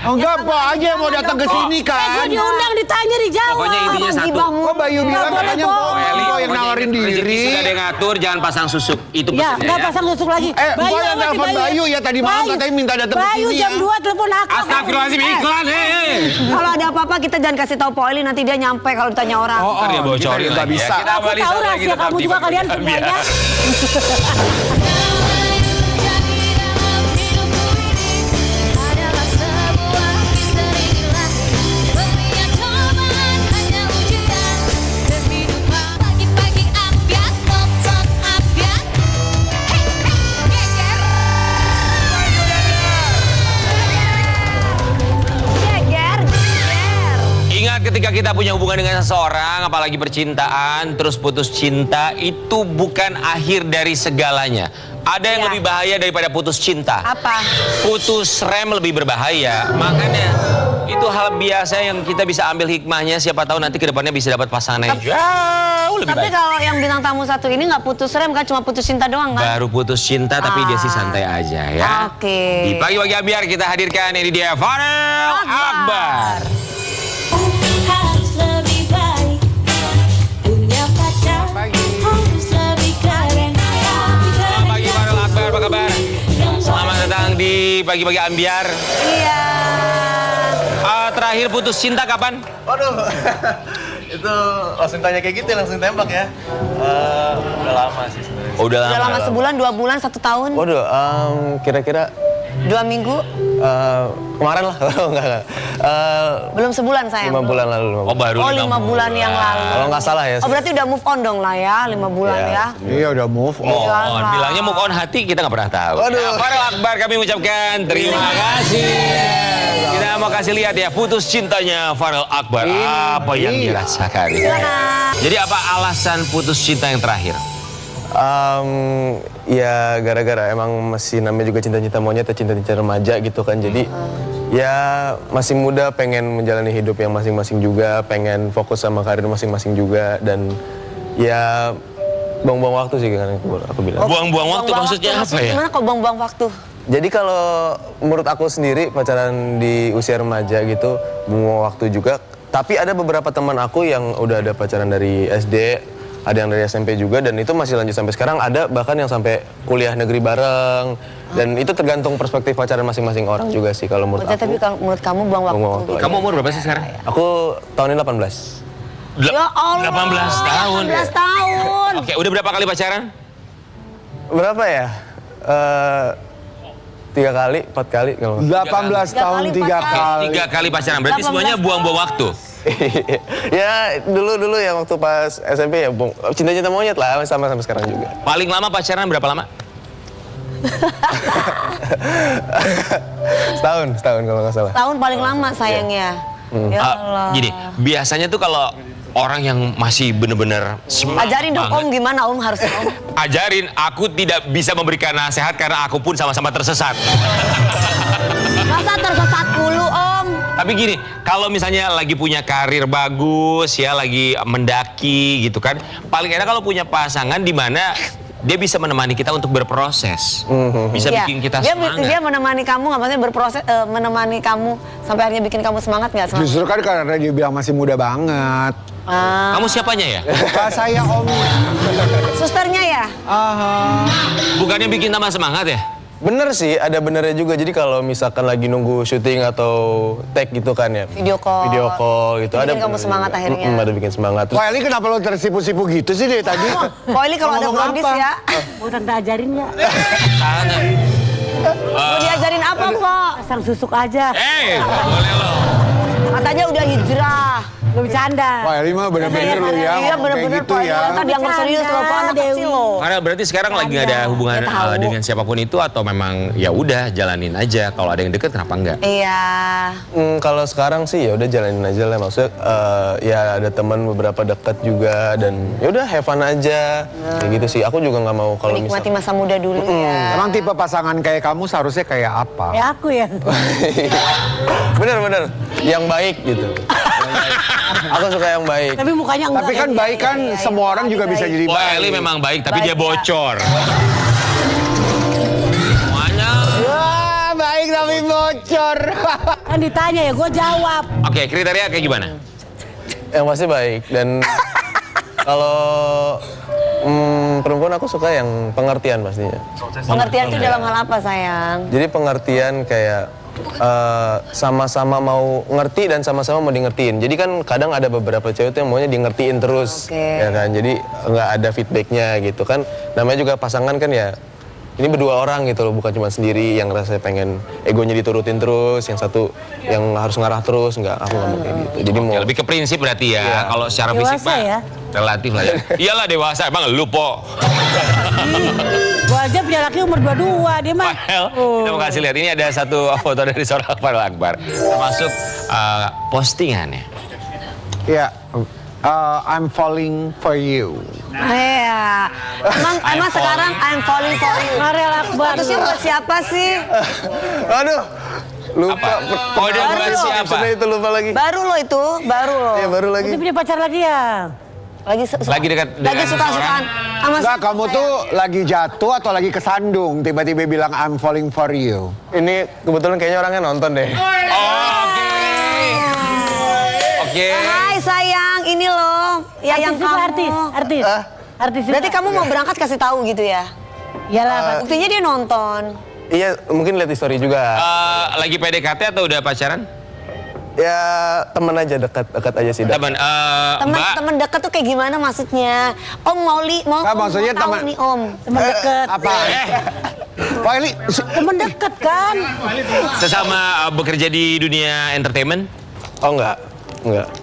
Enggak, Po aja yang mau datang ke sini Gue kan. diundang ditanya dijawab. Pokoknya intinya satu. Kok Bayu bilang boleh, katanya Po. Po Po Eli yang pokoknya nawarin rezeki diri. sudah ada yang ngatur, jangan pasang susuk. Itu Ya, pesannya nggak ya. pasang susuk lagi. Po yang apa telepon sih, Bayu ya tadi malam Bayu. katanya minta datang ke Bayu sini jam ya. 2 telepon aku. Astagfirullahaladzim, iklan, hei. Kalau ada apa-apa kita jangan kasih tahu Po Eli, nanti dia nyampe kalau ditanya orang. Ntar dia bocorin kita nggak lagi bisa. ya. Kita Aku balik tahu saat lagi rahasia tetap kamu di juga Pagi kalian Ambiar. semuanya. Adalah sebuah misteri gila. Pemilihan cobaan hanya ujian. Kehidupan pagi-pagi ambiar, motor ambiar. Hey, geger. Geger. Ingat ketika kita punya hubungan dengan seseorang, apalagi percintaan, terus putus cinta, itu bukan akhir dari segalanya. Ada yang Ya. lebih bahaya daripada putus cinta. Apa? Putus rem lebih berbahaya. Makanya itu hal biasa yang kita bisa ambil hikmahnya. Siapa tahu nanti kedepannya bisa dapat pasangan yang jauh lebih Tapi baik. kalau yang bintang tamu satu ini nggak putus rem kan, cuma putus cinta doang kan? Baru putus cinta tapi dia sih santai aja ya. Oke. Di Pagi-Pagi Ambiar kita hadirkan ini dia Farel Akbar. Harus lebih baik. Punya pacar harus lebih keren. Selamat pagi Farel Akbar, apa kabar? Selamat datang di Pagi-Pagi Ambiar. Iya. Terakhir putus cinta kapan? Waduh, itu langsung tanya kayak gitu langsung tembak ya. Udah lama sih sebenarnya. Oh, udah Udah lama. lama sebulan, 2 bulan, 1 tahun, Waduh, kira-kira 2 minggu, kemarin lah, enggak. belum sebulan sayang. 5 bulan lalu. Oh, baru Oh, 5 bulan yang lalu. Kalau nggak salah ya. Oh, berarti udah move on dong lah ya, 5 bulan Iya. ya. Iya udah move on. Move Iya. on. Bilangnya move on hati kita nggak pernah tahu. Waduh. Ya, Farel Akbar kami ucapkan terima kasih. Kita mau kasih lihat ya putus cintanya Farel Akbar. Apa yang dirasakan? Jadi apa alasan putus cinta yang terakhir? Ya gara-gara emang masih namanya juga cinta-cinta monyet atau cinta-cinta remaja gitu kan. Jadi ya masih muda pengen menjalani hidup yang masing-masing juga, pengen fokus sama karir masing-masing juga dan ya buang-buang waktu sih kan aku bilang. Buang-buang waktu maksudnya apa ya? Gimana kok buang-buang waktu? Jadi kalau menurut aku sendiri pacaran di usia remaja gitu buang waktu juga. Tapi ada beberapa teman aku yang udah ada pacaran dari SD, ada yang dari SMP juga dan itu masih lanjut sampai sekarang. Ada bahkan yang sampai kuliah negeri bareng dan itu tergantung perspektif pacaran masing-masing orang juga sih kalau menurut Tapi aku. kalau menurut kamu buang waktu. Buang waktu. Kamu umur berapa sih sekarang? Aku tahun ini 18. Ya Allah. 18 tahun. 18 tahun. Oke, udah berapa kali pacaran? Berapa ya? 3 kali, 4 kali kalau nggak 18 tahun 3 kali. 3 kali pacaran. Berarti 18 semuanya buang-buang waktu. ya dulu ya waktu pas SMP ya cinta-cinta monyet lah sama sampai sekarang juga. Paling lama pacaran berapa lama? setahun kalau nggak salah. Tahun paling lama sayangnya. Ya Allah. Gini, biasanya tuh kalau orang yang masih bener-bener semangat Ajarin dong banget, Om gimana Om harus Om. ajarin, aku tidak bisa memberikan nasihat karena aku pun sama-sama tersesat. Masa tersesat dulu Om? Tapi gini, kalau misalnya lagi punya karir bagus ya, lagi mendaki gitu kan, paling enak kalau punya pasangan di mana dia bisa menemani kita untuk berproses, bisa Iya. bikin kita Dia semangat. menemani kamu nggak maksudnya berproses menemani kamu sampai akhirnya bikin kamu semangat nggak? Justru kan karena dia bilang masih muda banget. Kamu siapanya ya? Kak saya omnya. Susternya ya? Bukannya bikin tambah semangat ya? Bener sih, ada benernya juga. Jadi kalau misalkan lagi nunggu syuting atau tag gitu kan ya. Video call. Video call gitu. Bikin Ada kamu benernya semangat juga. akhirnya. Ada bikin semangat. Terus, Wah ini kenapa lo tersipu-sipu gitu sih dari tadi? Kok ini kalau ada Ngomong brownies apa? ya? Mau tante ajarin nggak? Tangan. Mau diajarin apa Pok? Pasang susuk aja. Boleh loh. Katanya udah hijrah. Lu bercanda. Wah, ini mah bener-bener lu ya. Iya ngomong bener-bener kayak gitu ya. Ternyata dianggap serius loh, Pak, anak kecil loh. Karena berarti sekarang lagi nggak ada hubungan Nggak tahu. dengan siapapun itu atau memang ya udah jalanin aja. Kalau ada yang deket kenapa enggak? Iya. Kalau sekarang sih ya udah jalanin aja lah, maksudnya ya ada teman beberapa dekat juga dan ya udah have fun aja kayak gitu sih. Aku juga nggak mau kalau Menikmati misal masa muda dulu ya. Emang tipe pasangan kayak kamu seharusnya kayak apa? Ya aku ya. bener yang baik gitu. Yang baik. Aku suka yang baik. Tapi mukanya enggak. Tapi kan baik kan semua orang juga bisa jadi Wah, baik. Eli memang baik tapi dia Baik, ya. bocor. Semuanya. Wah, baik tapi bocor. Kan ditanya ya, gue jawab. Oke, kriteria kayak gimana? Yang pasti baik dan kalau perempuan aku suka yang pengertian pastinya. Pengertian itu dalam hal apa sayang? Jadi pengertian kayak sama-sama mau ngerti dan sama-sama mau di ngertiin. Jadi kan kadang ada beberapa cewek tuh yang maunya di ngertiin terus, Oke. ya kan. Jadi nggak ada feedbacknya gitu kan. Namanya juga pasangan kan ya. Ini berdua orang gitu loh, bukan cuma sendiri yang rasanya pengen egonya diturutin terus, yang satu yang harus ngarah terus, nggak, aku nggak mau kayak gitu. Jadi mau Ya, lebih ke prinsip berarti ya. Iya. Kalau secara fisik Dewasa mah ya? relatif lah ya. Iyalah dewasa, emang lu po. Gue aja punya laki umur 22, dia mah. Well, kita mau kasih lihat ini ada satu foto dari seorang Farel Akbar, termasuk postingannya. Ya, I'm falling for you. Iya. Emang sekarang I'm falling for you. Farel Akbar. Statusnya buat siapa sih? Aduh, lupa. Kode buat siapa? Sudah itu lupa lagi. Baru lo itu, baru lo. Iya baru lagi. Dia punya pacar lagi ya? Lagi dekat dengan lagi suka-sukaan sama Enggak, kamu tuh lagi jatuh atau lagi kesandung, tiba-tiba bilang I'm falling for you. Ini kebetulan kayaknya orangnya nonton deh. Oke. Hai sayang, ini loh. Ya yang Artis juga, kamu. artis. Artis juga. Berarti kamu mau berangkat kasih tahu gitu ya? Iyalah, Buktinya dia nonton. Iya, mungkin lihat story juga. Lagi PDKT atau udah pacaran? Ya teman aja dekat aja sih. Teman, Mbak. Temen deket tuh kayak gimana maksudnya? Om mau Nggak, maksudnya tahu teman- nih Om. teman deket. Apa? Wah, ini Teman deket kan? Sesama bekerja di dunia entertainment? Oh enggak.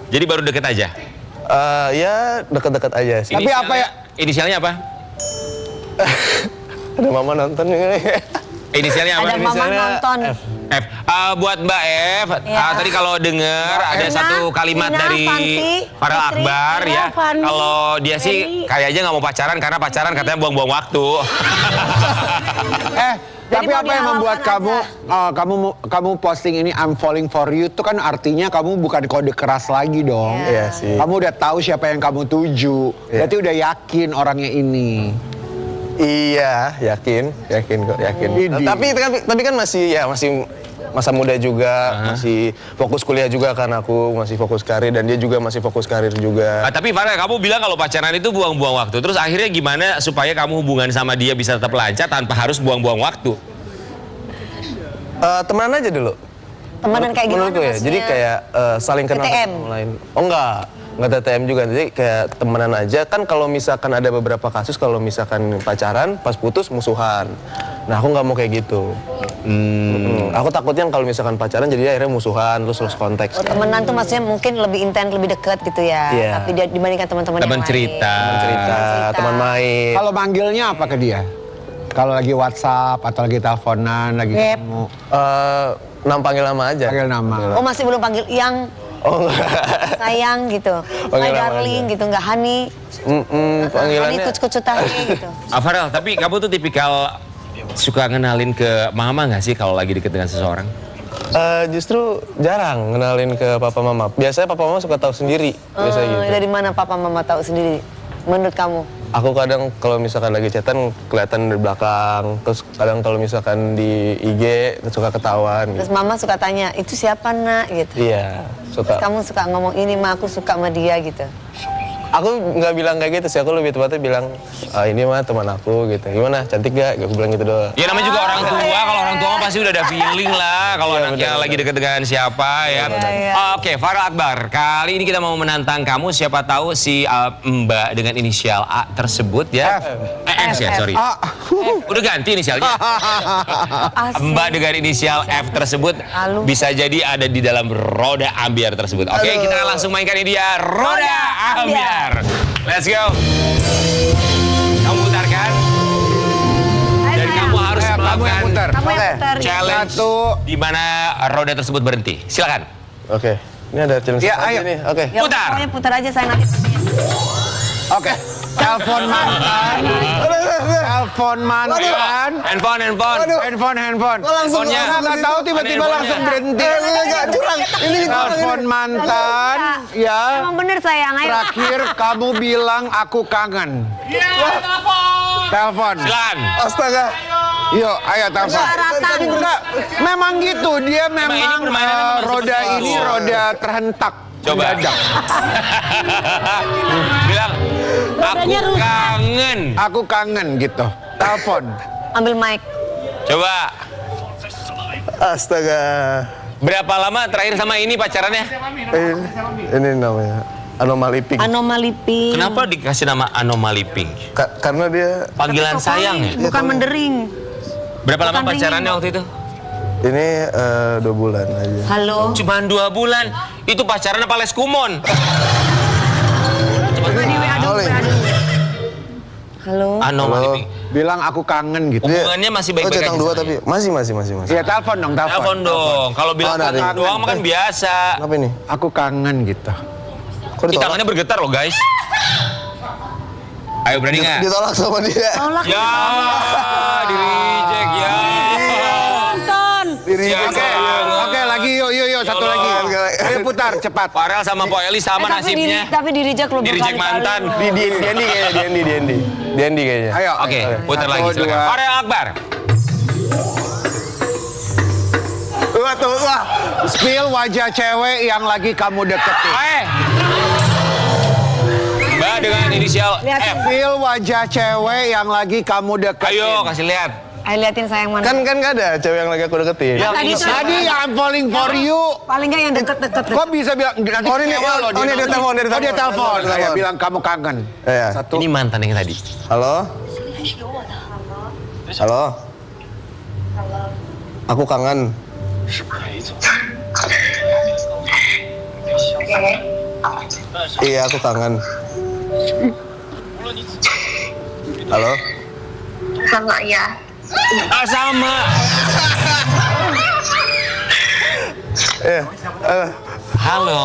Jadi baru deket aja? Ya dekat-dekat aja sih. Tapi apa ya? Inisialnya apa? Ada mama nonton nih. Inisialnya apa? Ada mama Inisialnya nonton. F. Buat Mbak F, Ya. tadi kalau dengar ada Rina, satu kalimat Rina, dari Fanti, Farel Putri, Akbar Rina, ya. Fanny, Kalau dia sih Ferry. kayaknya nggak mau pacaran karena pacaran katanya buang-buang waktu. Tapi mau apa yang membuat dihalalkan kamu posting ini I'm falling for you itu kan artinya kamu bukan kode keras lagi dong. Iya sih. Kamu udah tahu siapa yang kamu tuju. Iya. Berarti udah yakin orangnya ini. Iya, yakin kok, yakin. Idi. Tapi kan masih masa muda juga, masih fokus kuliah juga kan aku, masih fokus karir dan dia juga masih fokus karir juga. Tapi Farel, kamu bilang kalau pacaran itu buang-buang waktu. Terus akhirnya gimana supaya kamu hubungan sama dia bisa tetap lancar tanpa harus buang-buang waktu? Temenan aja dulu. Temenan kayak gimana Menurutku ya, maksudnya? jadi kayak saling kenal TTM? sama lain. Oh enggak TTM juga, jadi kayak temenan aja. Kan kalau misalkan ada beberapa kasus kalau misalkan pacaran, pas putus musuhan. Nah aku nggak mau kayak gitu. Aku takutnya kalau misalkan pacaran jadi akhirnya musuhan, terus lost konteks. Temenan tuh maksudnya mungkin lebih intens, lebih dekat gitu ya. Iya. Tapi dia dibandingkan teman-teman yang Teman lain. cerita. Cerita, teman main. Kalau manggilnya apa ke dia? Kalau lagi WhatsApp atau lagi teleponan, lagi Beb. ketemu, Panggil nama aja. panggil nama. Oh masih belum panggil yang Oh enggak. sayang gitu. Panggil My nama darling aja. gitu, nggak honey. Honey Panggilannya. kucut-kucutannya gitu. Farel, tapi kamu tuh tipikal suka ngenalin ke mama nggak sih kalau lagi deket dengan seseorang? Justru jarang kenalin ke papa mama. Biasanya papa mama suka tahu sendiri. Biasanya gitu. Dari mana papa mama tahu sendiri? Menurut kamu? Aku kadang kalau misalkan lagi chatan kelihatan dari belakang. Terus kadang kalau misalkan di IG suka ketahuan. Terus Gitu. mama suka tanya, itu siapa nak gitu. Iya, Terus suka. kamu suka ngomong ini mah aku suka sama dia gitu. Aku nggak bilang kayak gitu sih, aku lebih tepatnya bilang ini mah teman aku gitu. Gimana, cantik gak? Aku bilang gitu doang. Ya namanya juga orang tua, kalau orang tua mah pasti udah ada feeling lah kalau Iya, anaknya benar, lagi deket dengan siapa ya. Oke, Farel Akbar, kali ini kita mau menantang kamu, siapa tahu si Mbak dengan inisial A tersebut ya. S ya, sorry. Udah ganti inisialnya. Mbak dengan inisial F tersebut bisa jadi ada di dalam roda ambiar tersebut. Oke, kita langsung mainkan ini dia, roda ambiar. Let's go. Kamu putarkan. Dan kamu harus Kamu yang melakukan putar. Kamu yang putar. challenge Satu. di mana roda tersebut berhenti. Silakan. Oke, ini ada challenge Ya, apa ayo. nih? Oke. Ya, Putar. pokoknya putar aja saya nanti. Oke. Telepon mantan. Telepon mantan. Handphone. Handphone. Handphonenya. Nggak tahu tiba-tiba Handphonenya. langsung berhenti. curang. Ini Telepon mantan. Ya. Emang bener sayang, ayo. Terakhir kamu bilang aku kangen. Telepon. Silakan. Astaga. Yuk, ayo telepon. Suaratan. Enggak, memang gitu. Dia ini memang permainannya memang roda seperti ini itu. roda terhentak. Coba. Mendadak. Bilang, aku kangen. Aku kangen gitu. Telepon. Ambil mic. Coba. Astaga. Berapa lama terakhir sama ini pacarannya? Ini namanya anomali pink. Anomali pink. Kenapa dikasih nama Anomali Pink? Karena dia Panggilan sayang ya? Bukan mendering. Berapa lama Bukan pacarannya waktu itu? ini 2 bulan aja. Halo. Cuman 2 bulan. Itu pacaran apa les kumon? Coba di WA dulu. Halo. Anomali Halo. Pink. Bilang aku kangen gitu. Hubungannya masih baik-baik centang aja 2 sama tapi dia? masih. Iya, telepon dong, Telepon telepon. dong. Kalau bilang Oh, dari- kangen doang mah kan biasa. Apa ini? Aku kangen gitu. Kok Ih, ditolak? tangannya bergetar loh guys. Ayo berani nggak? Ditolak sama dia. Tolak. Ya, di reject ya. Nonton. Oke, lagi yuk, satu Ya lagi. Allah. Ayo putar, cepat. Farel sama Po Eli sama nasibnya. Tapi di reject lo Di reject berkali-kali. mantan. Di Dendi kayaknya. Ayo. Oke, putar Satu, lagi silakan. dua. Farel Akbar. Wah. Spill wajah cewek yang lagi kamu deketin. Mbak dengan inisial F. Spill wajah cewek yang lagi kamu deketin. Ayo kasih lihat. Ayo liatin sayang mana. Kan nggak ada cewek yang lagi aku deketin. Yang tadi inisial. Tadi I'm falling for you. Paling nggak yang deket-deket. Kok bisa bilang nanti Oh, ini- kecewa loh oh, ini dia telepon, dia Oh, dia telepon. telepon. Saya bilang kamu kangen. Iya. Satu. Ini mantan yang tadi. Halo? Halo? Aku kangen. Iya, aku kangen. Halo? Sama ya. Ah, sama. Iya. Halo.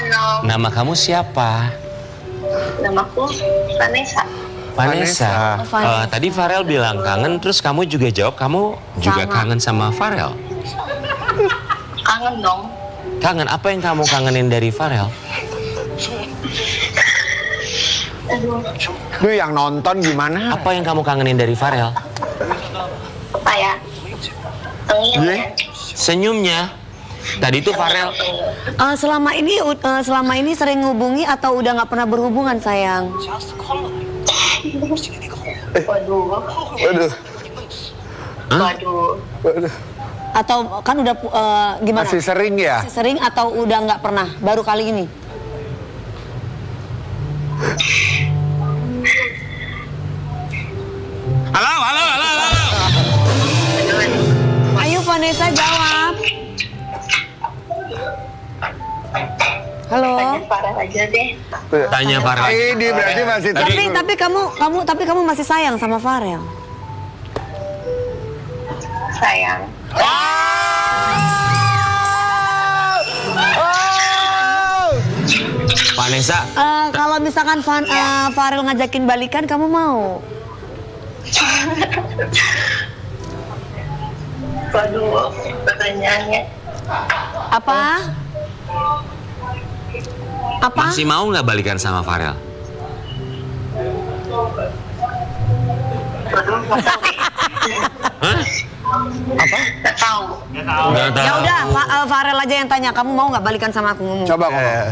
Halo, Nama kamu siapa? namaku Vanessa. Vanessa. Vanessa. Tadi Farel bilang kangen, terus kamu juga jawab kamu juga Sama. kangen sama Farel. Kangen dong. Kangen, apa yang kamu kangenin dari Farel? Lu yang nonton gimana? Apa yang kamu kangenin dari Farel? Apa ya? Tengil ya. Senyumnya. Tadi itu Farel. Selama ini sering ngubungi atau udah nggak pernah berhubungan sayang? Waduh. Waduh. Waduh. Atau kan udah gimana? Masih sering ya? Masih sering atau udah nggak pernah? Baru kali ini? Halo. Ayo Vanessa jawab. Halo. Tanya Farah aja deh. Tanya Farel. Ini berarti masih Tapi kamu masih sayang sama Farel. Sayang. Vanessa. Kalau misalkan Farel ngajakin balikan, kamu mau? Waduh, pertanyaannya. Apa? Apa? Masih mau nggak balikan sama Farel? Waduh, nggak tahu. Nggak tahu. Nggak tahu. Ya udah, Farel aja yang tanya. Kamu mau nggak balikan sama aku ngomong? Coba ngomong.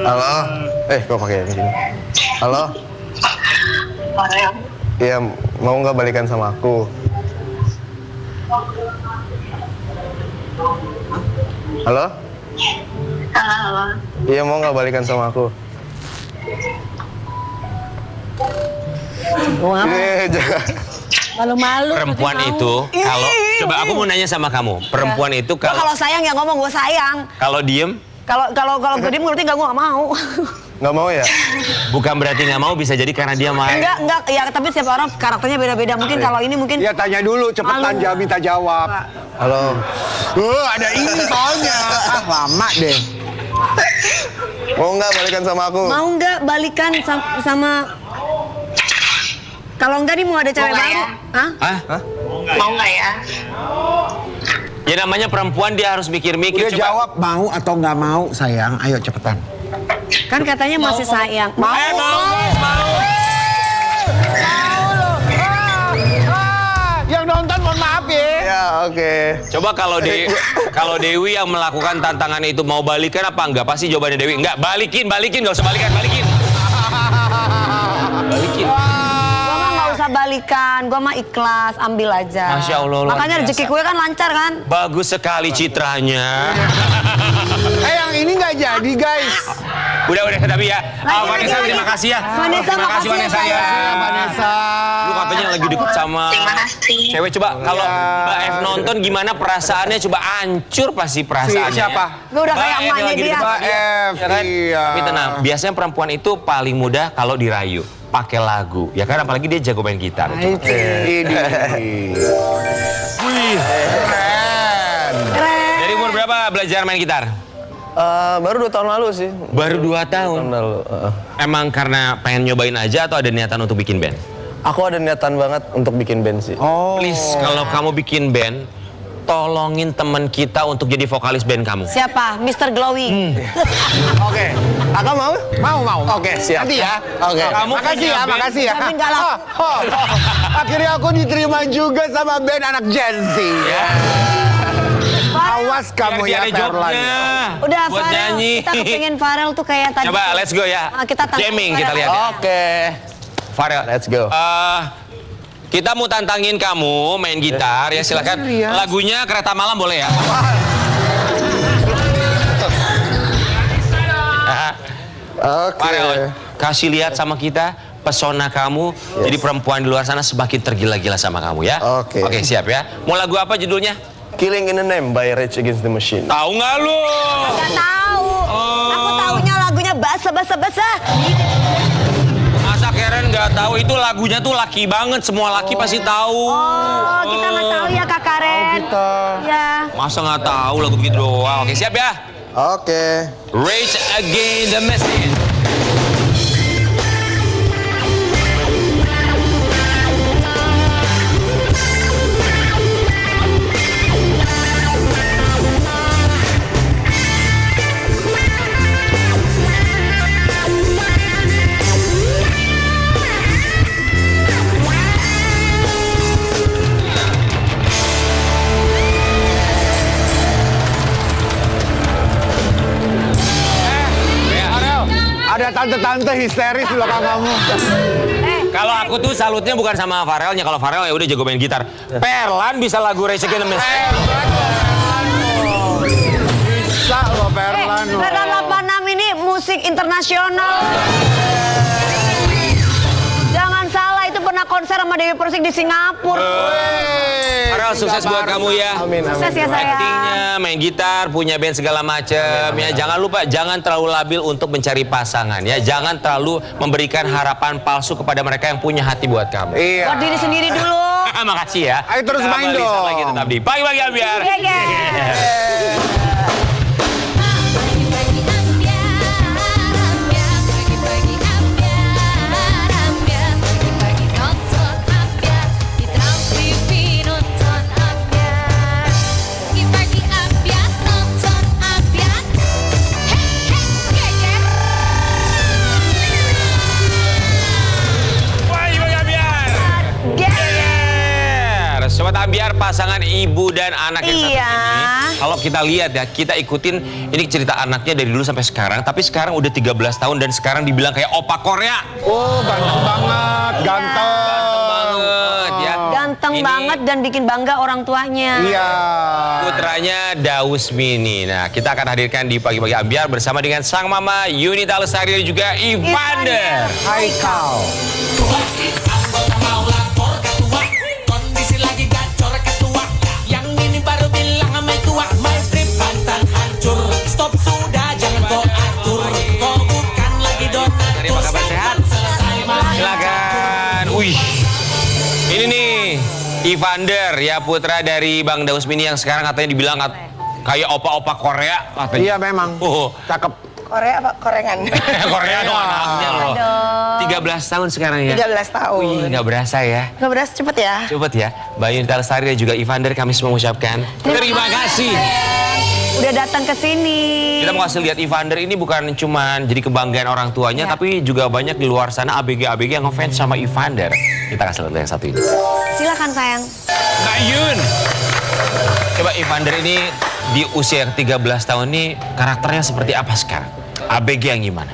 Halo? Kok pakai yang gini? Halo? Farel. Iya, mau nggak balikan sama aku? Halo? Halo. Iya, mau nggak balikan sama aku? Jangan. Malu-malu. Perempuan tapi mau. itu kalau coba aku mau nanya sama kamu, perempuan itu Gua kalau kalau sayang ya ngomong gue sayang. kalau diem Kalau gue diem ngerti nggak gue nggak mau. Nggak mau ya? bukan berarti nggak mau, bisa jadi karena dia main. Enggak ya tapi setiap orang karakternya beda-beda. Mungkin kalau ini mungkin Ya tanya dulu, cepetan Malu. minta jawab. Halo? Ada ini soalnya. Lama deh. Mau nggak balikan sama aku? mau nggak balikan sama kalau enggak nih mau ada cewek Mau nggak baru. ya? Hah? Hah? Mau nggak ya? Ya namanya perempuan dia harus mikir-mikir. Udah jawab mau atau nggak mau sayang. Ayo cepetan. Kan katanya masih sayang. Yang nonton mohon maaf ya. Ya, oke. Coba kalau Dewi yang melakukan tantangan itu mau balikan apa enggak? Pasti jawabannya Dewi enggak. Balikin, nggak usah balikin. Balikin. Gua mah nggak usah balikan, gua mah ikhlas, ambil aja. Masya Allah, luar Makanya rezeki biasa. gue kan lancar kan. Bagus sekali citranya. Yang ini nggak jadi guys. Udah tapi ya. Lagi, Vanessa lagi. terima kasih ya. Vanessa, Terima kasih makasih ya, Vanessa ya. sayang. Vanessa. Lu katanya lagi deket sama Terima kasih. cewek. Coba kalau Mbak F nonton gimana perasaannya? Coba hancur pasti perasaannya. siapa? Ya. Lu udah kayak Mbak F yang emaknya lagi dia. deket sama Mbak F, Ya kan? iya. Tapi tenang, biasanya perempuan itu paling mudah kalau dirayu. Pakai lagu, ya kan? Apalagi dia jago main gitar. Ini. Wih. Dari umur berapa belajar main gitar? Baru 2 tahun lalu sih. Baru 2 tahun. Tahun lalu. Emang karena pengen nyobain aja atau ada niatan untuk bikin band? Aku ada niatan banget untuk bikin band sih. Please, kalau kamu bikin band, tolongin teman kita untuk jadi vokalis band kamu. Siapa? Mr. Glowing. Oke. Kakak mau? Mau. Oke, siap. Nanti ya. Oke. Kamu Makasih punya ya, band? makasih ya. Tapi nggak laku. Akhirnya aku diterima juga sama band anak Gen Z. Awas kamu Biar ya, dia ada Perlan. jobnya. Udah buat Farel, nyanyi. kita kepengen Farel tuh kayak tadi. Coba let's go ya. Kita tantang Jamming Farel. kita lihat ya. Oke. Farel, Let's go. Kita mau tantangin kamu main gitar ya, silakan. serius? Lagunya Kereta Malam boleh ya? Oke. Farel, kasih lihat sama kita pesona kamu. Jadi perempuan di luar sana semakin tergila-gila sama kamu ya. Oke. Oke, siap ya. Mau lagu apa judulnya? Killing in the Name by Rage Against the Machine. Tahu nggak lu? Nggak tahu. Aku taunya lagunya basa. Masa Karen nggak tahu itu lagunya tuh laki banget, semua laki pasti tahu. Oh, kita nggak tahu ya Kak Karen. Ya. Masa nggak tahu lagu begitu doang? Oke, siap ya. Oke. Rage Against the Machine. Ada tante-tante histeris di belakang kamu. Kalau aku tuh salutnya bukan sama Farelnya. Kalau Farel ya udah jago main gitar. Perlan bisa lagu Rage Against the Machine. Bisa loh Perlan. loh. Perlan 86 ini musik internasional. Jangan salah, itu pernah konser sama Dewi Persik di Singapura. Farel sukses buat kamu ya. Amin, amin. Sukses ya sayang. Actingnya, main gitar, punya band segala macem ya. Jangan lupa, jangan terlalu labil untuk mencari pasangan ya. Jangan terlalu memberikan harapan palsu kepada mereka yang punya hati buat kamu. Iya. Buat diri sendiri dulu. Makasih ya. Ayo terus Kita main balik dong. lagi tetap di Pagi-pagi Ambiar. Iya, iya. Pagi-pagi Ambiar. Yeah. Coba Sobat Ambiar, pasangan ibu dan anak yang satu Iya. ini. Kalau kita lihat ya, kita ikutin ini cerita anaknya dari dulu sampai sekarang. Tapi sekarang udah 13 tahun dan sekarang dibilang kayak opa Korea. Oh, ganteng banget, ganteng. Banget ya. Ganteng Ini banget dan bikin bangga orang tuanya. Iya. putranya Daus Mini. Nah, kita akan hadirkan di Pagi-Pagi Ambiar bersama dengan sang mama Yunita Lestari dan juga Evander. Hai kau. Tua, anggota mau lapor ketua. Kondisi lagi gacor ketua. Yang ini baru bilang sama tua. My trip Banten hancur. Stop sudah, jangan kau atur. Kau bukan lagi donatur. Apa kabar, sehat? Selesai main. Silakan. Wih. Ini nih Evander ya, putra dari Bang Daus Mini yang sekarang katanya dibilang kayak opa-opa Korea katanya. Iya memang. Oh. Cakep. Korea apa korengan? Korea dong anaknya loh. Aduh. 13 tahun sekarang ya. 13 tahun. Wih, nggak berasa ya. Nggak berasa cepet ya? Cepet ya. Mbak Yunita Lestari dan juga Evander, kami semua mengucapkan terima kasih. Udah datang ke sini. Kita mau kasih lihat Evander ini bukan cuman jadi kebanggaan orang tuanya, Ya. tapi juga banyak di luar sana ABG-ABG yang ngefans sama Evander. Kita kasih lihat yang satu ini. Silakan sayang. Mbak Yun. Coba Evander ini di usia yang 13 tahun ini karakternya seperti apa sekarang? ABG yang gimana?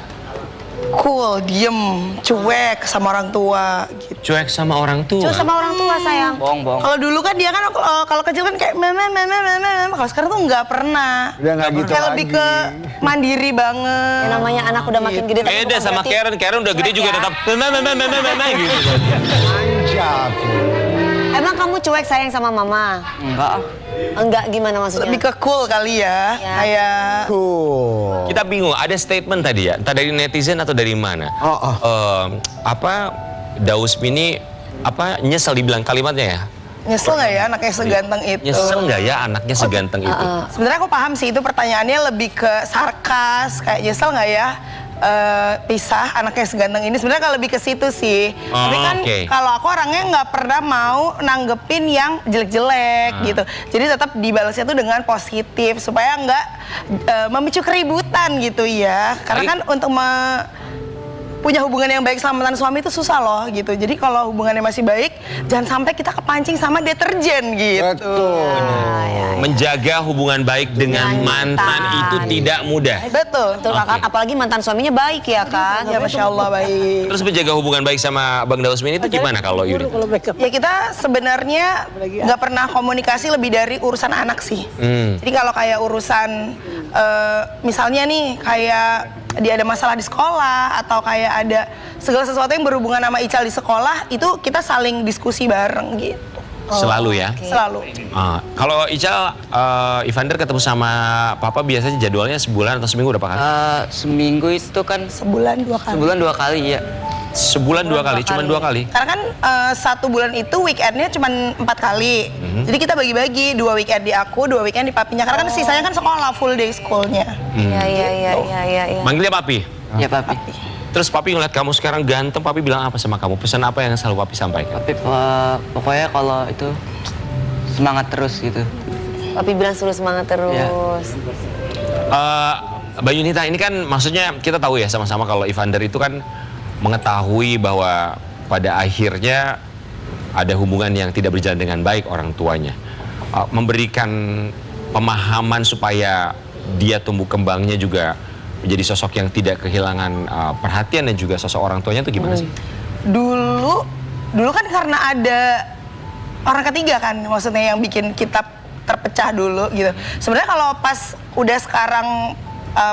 Cool, diem, cuek sama orang tua gitu. Cuek sama orang tua. Cuma sama orang tua sayang. Kalau dulu kan dia kan kalau kecil kan kayak meme. Kalau sekarang tuh nggak pernah. Udah nggak gitu Kayak lebih lagi. ke mandiri banget. Yang namanya anak udah makin gede. tapi Beda bukan sama berarti- Karen. Karen udah gede juga ya. tetap gitu. Manjat. Emang kamu cuek sayang sama mama? Enggak gimana maksudnya? Lebih ke cool kali ya. Ya. Kayak Cool. Kita bingung, ada statement tadi ya, entah dari netizen atau dari mana. Oh. Daus Mini nyesel dibilang kalimatnya ya? nyesel nggak ya anaknya seganteng itu? Nyesel nggak ya anaknya seganteng itu? Sebenarnya aku paham sih itu pertanyaannya lebih ke sarkas, kayak nyesel nggak ya pisah anaknya seganteng ini. Sebenarnya kalau lebih ke situ sih. Oh, Tapi kan oke. kalau aku orangnya nggak pernah mau nanggepin yang jelek-jelek gitu. Jadi tetap dibalasnya tuh dengan positif supaya nggak memicu keributan gitu ya. Karena kan untuk punya hubungan yang baik sama mantan suami itu susah loh gitu. Jadi kalau hubungannya masih baik, jangan sampai kita kepancing sama deterjen gitu. Betul. Menjaga hubungan baik dengan Dengan mantan mantan. itu tidak mudah. Betul. Betul, apalagi mantan suaminya baik ya kan? Ya Masya Allah baik. Terus menjaga hubungan baik sama Bang Daus Mini itu gimana kalau Yuri? Kalau backup. Ya kita sebenarnya nggak pernah komunikasi lebih dari urusan anak sih. Jadi kalau kayak urusan misalnya nih kayak dia ada masalah di sekolah atau kayak ada segala sesuatu yang berhubungan sama Ical di sekolah itu kita saling diskusi bareng gitu. Selalu ya? Selalu. Kalau Ical, Evander ketemu sama Papa biasanya jadwalnya sebulan atau seminggu berapa kali? Seminggu itu kan Sebulan 2 kali. sebulan 2 kali ya. Sebulan 2 kali, cuma 2 kali. Karena kan 1 bulan itu weekendnya cuma 4 kali. Jadi kita bagi-bagi 2 weekend di aku, 2 weekend di papinya. Karena kan sisanya kan sekolah full day schoolnya. Iya. Manggilnya Papi? Ya papi. Terus Papi ngeliat kamu sekarang ganteng, Papi bilang apa sama kamu? Pesan apa yang selalu Papi sampaikan? Papi pokoknya kalau itu semangat terus gitu. Papi bilang suruh semangat terus. Ya. Mbak Yunita, ini kan maksudnya kita tahu ya sama-sama kalau Evander itu kan mengetahui bahwa pada akhirnya ada hubungan yang tidak berjalan dengan baik orang tuanya. Memberikan pemahaman supaya dia tumbuh kembangnya juga menjadi sosok yang tidak kehilangan perhatian dan juga sosok orang tuanya itu gimana sih? Dulu kan karena ada orang ketiga kan, maksudnya yang bikin kita terpecah dulu gitu. Sebenarnya kalau pas udah sekarang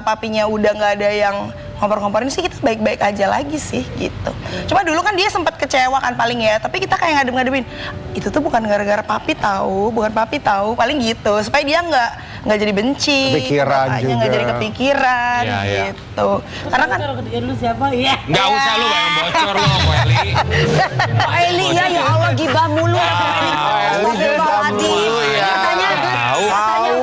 papinya udah nggak ada yang ngompor-ngomporin sih kita baik-baik aja lagi sih gitu. Cuma dulu kan dia sempat kecewa kan paling ya, tapi kita kayak ngadem-ngademin itu tuh bukan gara-gara papi tahu, bukan papi tahu, paling gitu supaya dia nggak jadi benci, Kepikiran makanya nggak juga. jadi kepikiran Iya, iya. gitu. Karena kan Kalau ketiga dulu siapa? Iya. Nggak usah lu yang bocor lo, Ko Eli. Kok Eli ya Allah gibah mulu. Astagfirullahaladzim. Katanya Tahu.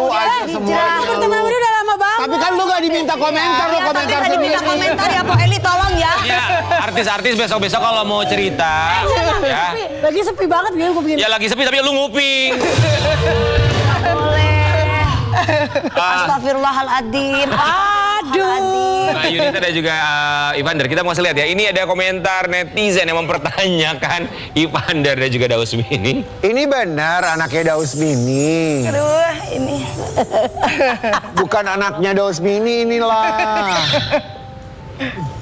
aja semua. Pertemuan ini udah lama banget. Tapi kan lu gak diminta komentar, lu Ya, tapi komentar tadi minta sendiri. komentar ya Pak Eli tolong ya. Ya, artis-artis besok-besok kalau mau cerita, ya. Lagi sepi banget gitu gue bikin. Ya lagi sepi tapi lu nguping. Boleh. Astagfirullahaladzim. Aduh. Mbak Yunita dan juga Evander, kita mau lihat ya. Ini ada komentar netizen yang mempertanyakan Evander dan juga Dausmini. Ini benar anaknya Dausmini. Aduh, ini. Bukan anaknya Dausmini inilah.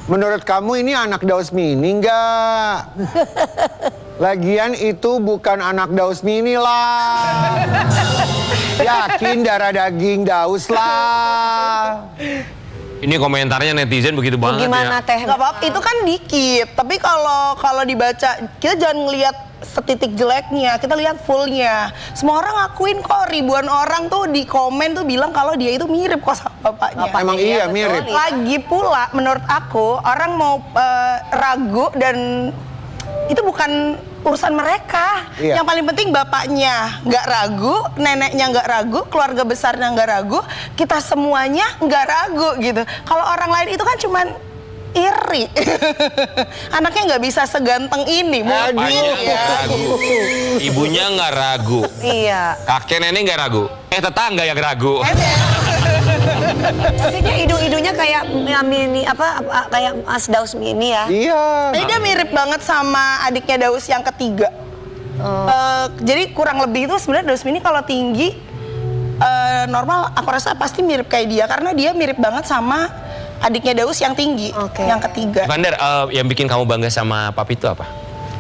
Menurut kamu ini anak Dausmini enggak? Lagian itu bukan anak Dausmini lah. Yakin darah daging Daus lah. Ini komentarnya netizen begitu banget Gimana ya. teh? Gak apa-apa, itu kan dikit. Tapi kalau dibaca, kita jangan ngelihat setitik jeleknya, kita lihat fullnya. Semua orang ngakuin kok, ribuan orang tuh di komen tuh bilang kalau dia itu mirip kok sama bapaknya. Emang iya betul, mirip. iya. Lagi pula menurut aku orang mau ragu dan itu bukan urusan mereka. Iya. Yang paling penting bapaknya nggak ragu, neneknya nggak ragu, keluarga besarnya nggak ragu, kita semuanya nggak ragu gitu. Kalau orang lain itu kan cuman iri. Anaknya nggak bisa seganteng ini. Mungkin Bapaknya ya. nggak ragu, ibunya nggak ragu, Iya. kakek nenek nggak ragu, tetangga yang ragu. Maksudnya hidung-hidungnya kayak mini kayak Mas Dausmini ya. Iya. Jadi dia mirip banget sama adiknya Daus yang ketiga. Jadi kurang lebih itu sebenarnya Dausmini kalau tinggi normal aku rasa pasti mirip kayak dia karena dia mirip banget sama adiknya Daus yang tinggi, Oke. yang ketiga. Evander, yang bikin kamu bangga sama papi itu apa?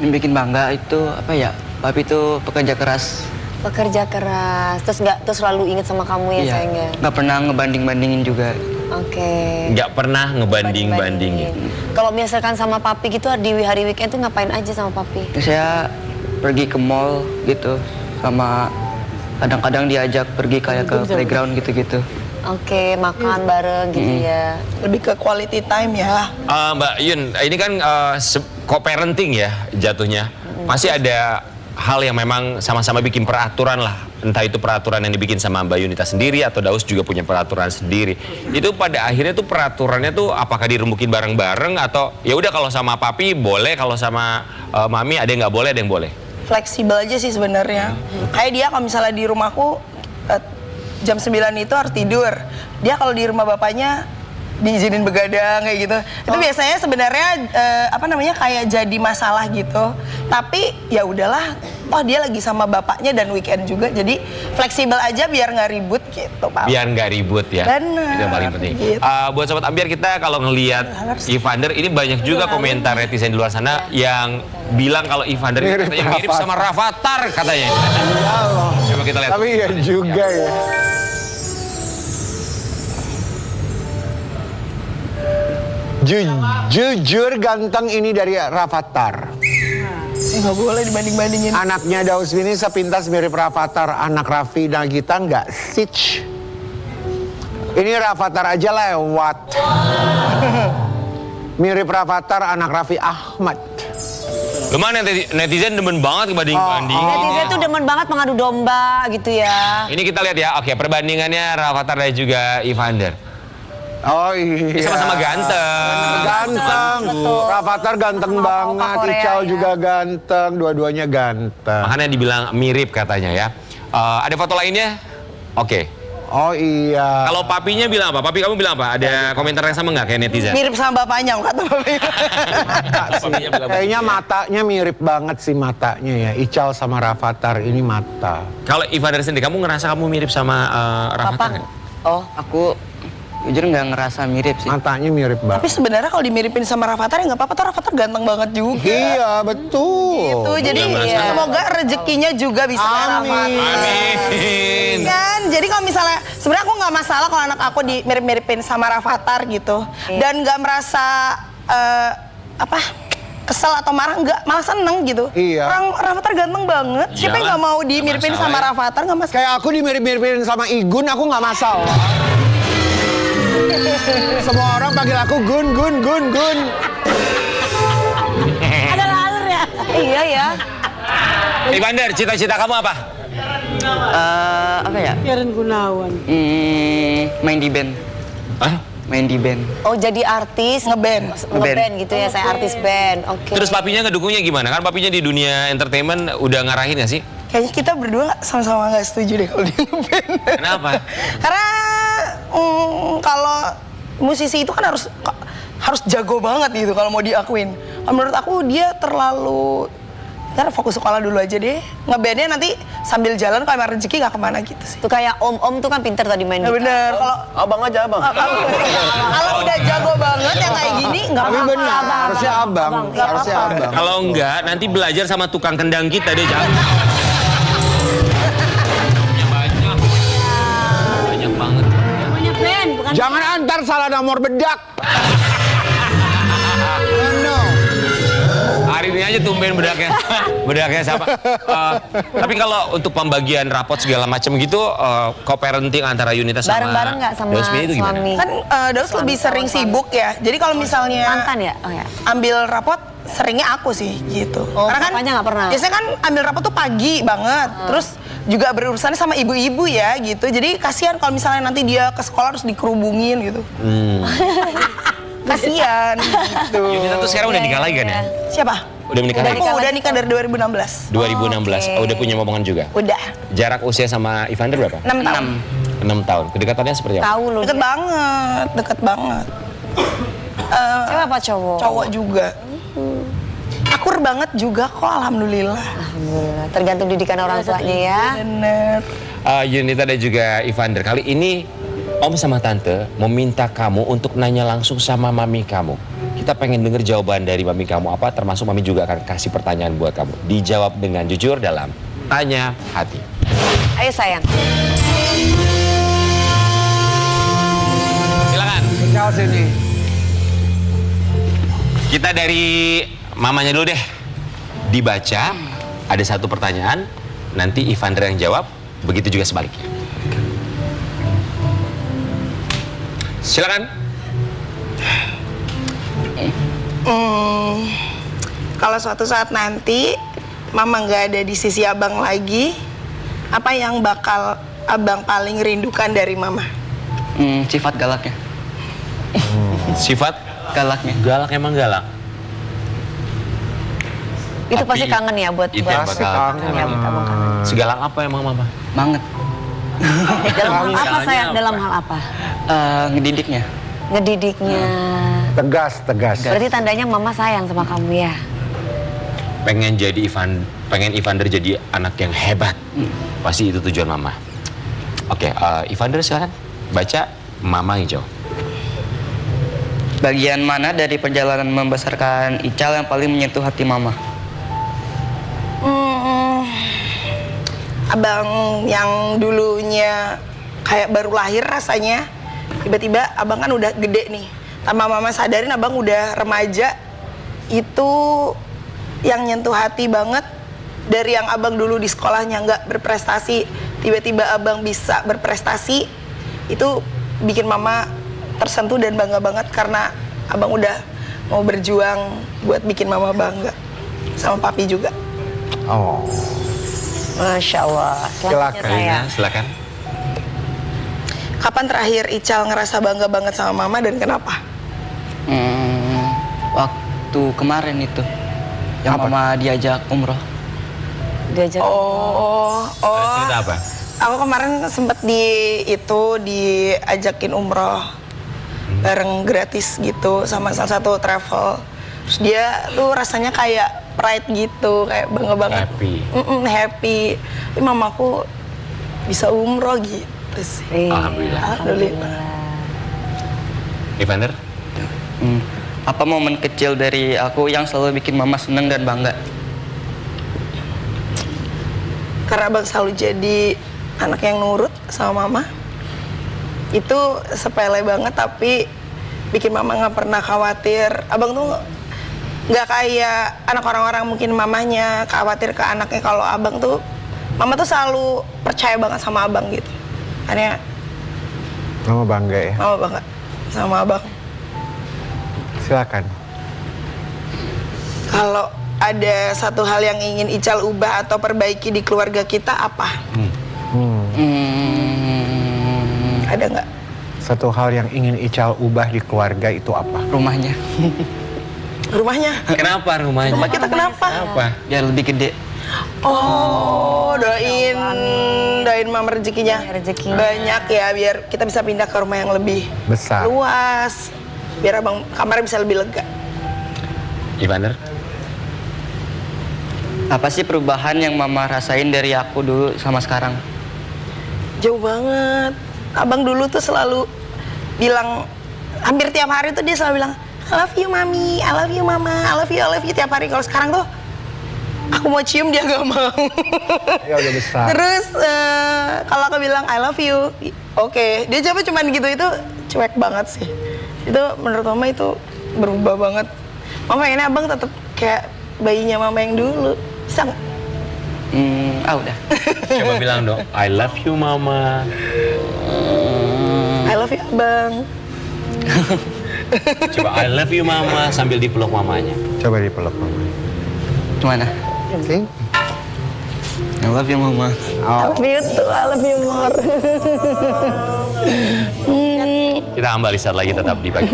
Yang bikin bangga itu apa ya? Papi itu pekerja keras. Pekerja keras, terus selalu inget sama kamu ya Iya. sayangnya. Nggak pernah ngebanding-bandingin juga. Oke. Nggak pernah ngebanding-bandingin. Kalau misalkan sama papi gitu di hari weekend tuh ngapain aja sama papi? Terus saya pergi ke mall gitu, sama kadang-kadang diajak pergi kayak ke playground gitu-gitu. Oke, makan bareng gitu ya. Lebih ke quality time ya. Mbak Yun, ini kan co-parenting ya jatuhnya. Masih ada hal yang memang sama-sama bikin peraturan lah. Entah itu peraturan yang dibikin sama Mbak Yunita sendiri atau Daus juga punya peraturan sendiri. Itu pada akhirnya tuh peraturannya tuh apakah dirembukin bareng-bareng atau ya udah kalau sama papi boleh, kalau sama mami ada yang nggak boleh, ada yang boleh. Fleksibel aja sih sebenarnya. Kayak dia kalau misalnya di rumahku jam 9 itu harus tidur. Dia kalau di rumah bapaknya diizinin begadang kayak gitu. Itu biasanya sebenarnya kayak jadi masalah gitu. Tapi ya udahlah, oh dia lagi sama bapaknya dan weekend juga. Jadi fleksibel aja biar nggak ribut gitu, Pak. Biar nggak ribut ya. Bener. Itu yang paling penting. Gitu. Buat Sobat Ambiar, kita kalau ngelihat Evander, ini banyak juga komentar netizen di luar sana yang bilang kalau Evander ini Mirip katanya mirip Rafathar. sama Rafathar katanya. Coba kita lihat. Tapi ya juga ya. Jujur ganteng ini dari Rafathar. Nggak boleh dibanding-bandingin. Anaknya Dausmini sepintas mirip Rafathar. Anak Raffi Nagita nggak stitch. Ini Rafathar aja lewat. Mirip Rafathar anak Raffi Ahmad. Gimana netizen demen banget banding-banding. Netizen tuh demen banget mengadu domba gitu ya. Ini kita lihat ya. Oke, perbandingannya Rafathar dan juga Evander. Oh iya. Sama-sama ganteng. Ganteng. Rafathar ganteng banget. Korea, Ical ya. juga ganteng. Dua-duanya ganteng. Makanya dibilang mirip katanya ya. Ada foto lainnya? Oke. Oh iya. Kalau papinya bilang apa? Papi kamu bilang apa? Ada komentar yang sama nggak kayak netizen? Mirip sama bapaknya, kata bapaknya. Papinya bilang apa? Kayaknya matanya mirip banget sih matanya ya. Ical sama Rafathar ini mata. Kalau Evander sendiri, kamu ngerasa kamu mirip sama Rafathar nggak? Oh, Aku jujur nggak ngerasa mirip sih. Matanya mirip Tapi banget. sebenarnya kalau dimiripin sama Rafathar ya nggak apa-apa, tuh Rafathar ganteng banget juga. Iya betul. Gitu, jadi Iya. semoga rezekinya juga bisa kayak Rafathar. Amin. Kan, jadi kalau misalnya sebenarnya aku nggak masalah kalau anak aku dimirip-miripin sama Rafathar gitu, dan nggak merasa kesel atau marah, nggak, malah seneng gitu. Iya. Orang Rafathar ganteng banget, siapa yang Iyalah, nggak mau nggak dimiripin masalah sama ya. Rafathar, nggak masalah. Kayak aku dimirip-miripin sama Igun, aku nggak masalah. Semua orang panggil aku Gun. Ada lalur ya. iya ya. Evander, cita-cita kamu apa? Apa ya? Karen Gunawan. Main di band. Hah? Main di band. Oh jadi artis Ngeband. ngeband gitu ya, saya artis band. Oke. Terus papinya ngedukungnya gimana? Kan papinya di dunia entertainment udah ngarahin nggak sih? Kayaknya kita berdua sama-sama nggak setuju deh kalau di ngeband. Kenapa? Karena kalau musisi itu kan harus jago banget gitu kalau mau diakuin. Menurut aku dia terlalu, ntar fokus sekolah dulu aja deh. Ngebandnya nanti sambil jalan kalau emang rezeki gak kemana gitu sih. Tuh kayak om tuh kan pinter tadi main Nah, gitar. bener, kalau Abang aja, abang. kalau udah jago banget yang kayak gini nggak Tapi apa-apa. benar, harusnya abang. Nggak Harusnya apa-apa. abang. Kalau enggak, nanti belajar sama tukang kendang kita deh, jangan. Banyak. Banyak banget. Namanya band, bukan Jangan antar salah nomor bedak. No. Hari ini aja tumben bedaknya. Bedaknya siapa? Tapi kalau untuk pembagian rapot segala macam gitu, co-parenting antara Yunita sama Bareng-bareng nggak sama Dausmi itu gimana? suami? Kan Daus lebih sering sibuk ya. Jadi kalau misalnya Mantan ya? Oh ya. ambil rapot seringnya aku sih gitu. Oh, papanya nggak pernah? Biasanya kan ambil rapot tuh pagi banget. Terus juga berurusannya sama ibu-ibu ya gitu. Jadi kasihan kalau misalnya nanti dia ke sekolah harus dikerubungin gitu. Kasihan gitu. Yunita tuh sekarang udah nikah lagi kan ya? Siapa? Udah menikah lagi? Aku udah nikah dari 2016. 2016. Oke. Udah punya momongan juga? Udah. Jarak usia sama Evander berapa? 6 tahun. 6 tahun. Kedekatannya seperti apa? Tahu lu. Deket banget, deket banget. Cewek apa cowok? Cowok juga. Akur banget juga kok, alhamdulillah. Alhamdulillah. Tergantung didikan orang tuanya ya. Bener. Yunita dan juga Evander, kali ini Om sama Tante mau minta kamu untuk nanya langsung sama mami kamu. Kita pengen denger jawaban dari mami kamu apa, termasuk mami juga akan kasih pertanyaan buat kamu. Dijawab dengan jujur dalam Tanya Hati. Ayo sayang. Silakan. Tinggal sini. Kita dari mamanya dulu deh. Dibaca, ada satu pertanyaan, nanti Evander yang jawab, begitu juga sebaliknya. Silakan. Kalau suatu saat nanti Mama nggak ada di sisi Abang lagi, apa yang bakal Abang paling rindukan dari Mama? Sifat galaknya. Sifat Galaknya. galak, emang galak. Itu Tapi pasti kangen ya buat itu yang Pasti bakal kangen. Ya, buat abang kangen. Segalak apa emang mama? Banget. Dalam hal apa Misalnya sayang? apa? Dalam hal apa? Ngedidiknya. Ngedidiknya. Tegas, tegas. Berarti tandanya mama sayang sama kamu ya. Pengen Evander jadi anak yang hebat. Pasti itu tujuan mama. Oke, Evander silakan baca, mama yang jawab. Bagian mana dari perjalanan membesarkan Ical yang paling menyentuh hati mama? Abang yang dulunya kayak baru lahir rasanya, tiba-tiba abang kan udah gede nih. Sama mama sadarin abang udah remaja, itu yang nyentuh hati banget. Dari yang abang dulu di sekolahnya nggak berprestasi, tiba-tiba abang bisa berprestasi, itu bikin mama tersentuh dan bangga banget karena abang udah mau berjuang buat bikin mama bangga. Sama papi juga. Oh. Masya Allah. Selanjutnya Silakan. sayang. Silakan. Kapan terakhir Ical ngerasa bangga banget sama mama dan kenapa? Waktu kemarin itu yang mama diajak umroh. Diajak. Oh. Cerita apa? Aku kemarin sempet diajakin umroh bareng gratis gitu sama salah satu travel. Terus dia tuh rasanya kayak pride gitu, kayak bangga banget. Happy. Happy. Tapi mamaku bisa umroh gitu sih. Alhamdulillah. Alhamdulillah. Evander? Apa momen kecil dari aku yang selalu bikin mama seneng dan bangga? Karena abang selalu jadi anak yang nurut sama mama. Itu sepele banget tapi bikin mama nggak pernah khawatir. Abang tuh nggak kayak anak orang-orang mungkin mamanya khawatir ke anaknya. Kalau abang tuh, mama tuh selalu percaya banget sama abang gitu. Makanya Mama bangga ya. mama bangga sama abang. Silakan. Kalau ada satu hal yang ingin Ical ubah atau perbaiki di keluarga kita apa? Ada nggak? Satu hal yang ingin Ical ubah di keluarga itu apa? Rumahnya. Rumahnya? Kenapa rumahnya? Rumah kita kenapa? Kenapa? Biar lebih gede. Oh, doain doain mama rezekinya Rezekinya. banyak ya, biar kita bisa pindah ke rumah yang lebih Besar. luas, biar abang kamarnya bisa lebih lega. Ivaner? Apa sih perubahan yang mama rasain dari aku dulu sama sekarang? Jauh banget. Abang dulu tuh selalu bilang, hampir tiap hari tuh dia selalu bilang, I love you mami, I love you mama, I love you tiap hari. Kalau sekarang tuh aku mau cium dia gak mau. Ya udah besar. Terus kalau aku bilang I love you, oke. Dia coba cuman gitu, itu cuek banget sih. Itu menurut mama itu berubah banget. Mama pengennya abang tetap kayak bayinya mama yang dulu. Bisa nggak? Udah. Coba bilang dong, I love you mama. I love you abang. Coba I love you mama sambil dipeluk mamanya. Coba dipeluk mama. Gimana? Oke. I love you mama. I love you too, I love you more. Kita kembali saat lagi tetap di pagi.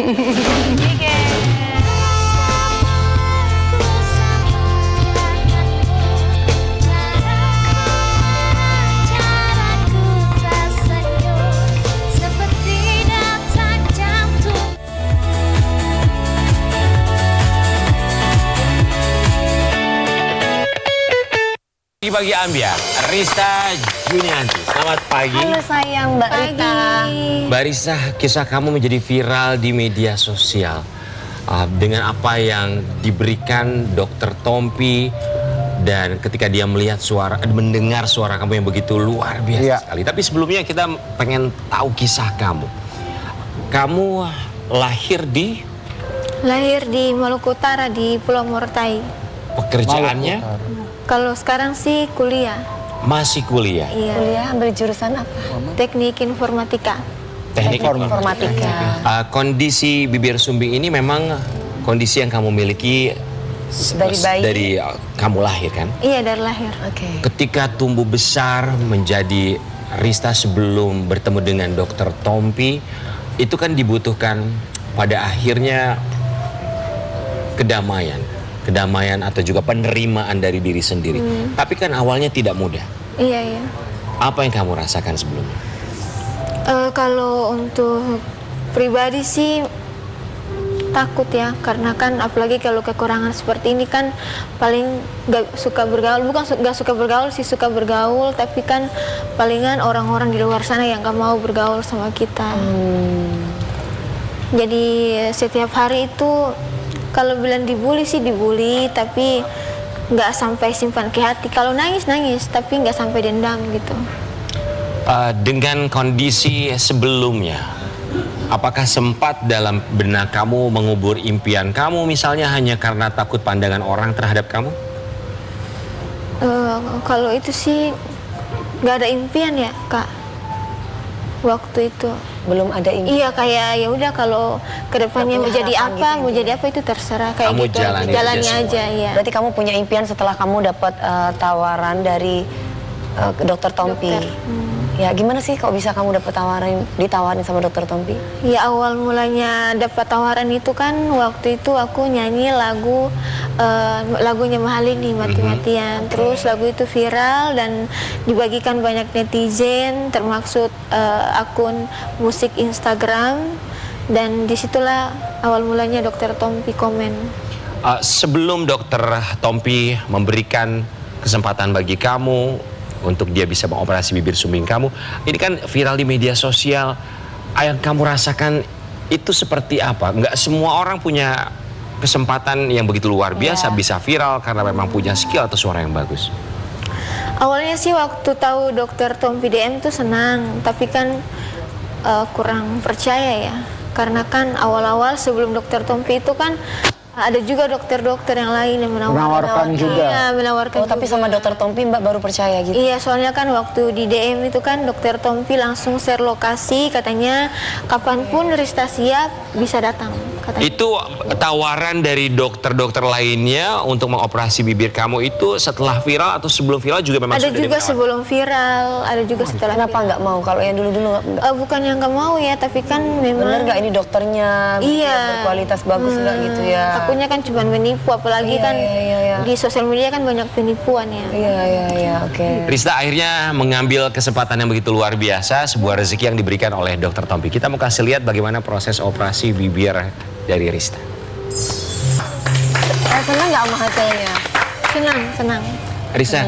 Pagi Ambiar, Rista Junianti. Selamat pagi. Halo sayang Mbak Rita. Mbak Rista, kisah kamu menjadi viral di media sosial. Dengan apa yang diberikan Dokter Tompi dan ketika dia mendengar suara kamu yang begitu luar biasa sekali. Tapi sebelumnya kita pengen tahu kisah kamu. Kamu lahir di? Lahir di Maluku Utara di Pulau Morotai. Pekerjaannya? Kalau sekarang sih kuliah. Masih kuliah? Iya. Kuliah ambil jurusan apa? Teknik informatika. Teknik informatika. Kondisi bibir sumbing ini memang kondisi yang kamu miliki Dari bayi? dari kamu lahir kan? Iya, dari lahir. Oke. Ketika tumbuh besar menjadi Rista sebelum bertemu dengan Dokter Tompi, itu kan dibutuhkan pada akhirnya kedamaian atau juga penerimaan dari diri sendiri. Tapi kan awalnya tidak mudah. Iya, iya. Apa yang kamu rasakan sebelumnya? Kalau untuk pribadi sih takut ya, karena kan apalagi kalau kekurangan seperti ini kan paling gak suka bergaul, bukan gak suka bergaul sih, suka bergaul, tapi kan palingan orang-orang di luar sana yang gak mau bergaul sama kita. Jadi setiap hari itu kalau bilang dibully sih dibully, tapi nggak sampai simpan ke hati. Kalau nangis, tapi nggak sampai dendam gitu. Dengan kondisi sebelumnya, apakah sempat dalam benak kamu mengubur impian kamu misalnya hanya karena takut pandangan orang terhadap kamu? Kalau itu sih nggak ada impian ya Kak. Waktu itu Belum ada impian. iya, kayak ya udah kalau kedepannya mau jadi apa, mau jadi apa itu terserah kayak Kamu gitu. jalani aja aja ya. Berarti kamu punya impian setelah kamu dapat tawaran dari Dokter Tompi. Ya gimana sih kok bisa kamu dapat ditawarin sama Dokter Tompi? Ya awal mulanya dapat tawaran itu kan waktu itu aku nyanyi lagunya Mahalini Mati-Matian. Terus lagu itu viral dan dibagikan banyak netizen, termasuk akun musik Instagram, dan disitulah awal mulanya Dokter Tompi komen. Sebelum Dokter Tompi memberikan kesempatan bagi kamu untuk dia bisa mengoperasi bibir sumbing kamu, ini kan viral di media sosial. Yang kamu rasakan itu seperti apa? Nggak semua orang punya kesempatan yang begitu luar biasa bisa viral karena memang punya skill atau suara yang bagus. Awalnya sih waktu tahu Dokter Tompi DM tuh senang, tapi kan kurang percaya ya, karena kan awal-awal sebelum Dokter Tompi itu kan ada juga dokter-dokter yang lain yang Menawarkan juga. Iya, menawarkan. Tapi sama Dokter Tompi Mbak baru percaya gitu? Iya, soalnya kan waktu di DM itu kan Dokter Tompi langsung share lokasi, katanya kapanpun Rista siap bisa datang. katanya. Itu tawaran dari dokter-dokter lainnya untuk mengoperasi bibir kamu itu setelah viral atau sebelum viral juga memang Ada sudah juga ditawarkan? sebelum viral, ada juga setelah Kenapa viral. nggak mau? Kalau yang dulu-dulu nggak? Bukan yang nggak mau ya, tapi kan memang Bener nggak ini dokternya Iya. berkualitas bagus nggak gitu ya? Takutnya kan cuma menipu, apalagi Iya, kan iya. di sosial media kan banyak penipuan ya. Iya, oke. Rista akhirnya mengambil kesempatan yang begitu luar biasa, sebuah rezeki yang diberikan oleh Dr. Tompi. Kita mau kasih lihat bagaimana proses operasi bibir dari Rista. Senang nggak sama hasilnya? Senang. Rista,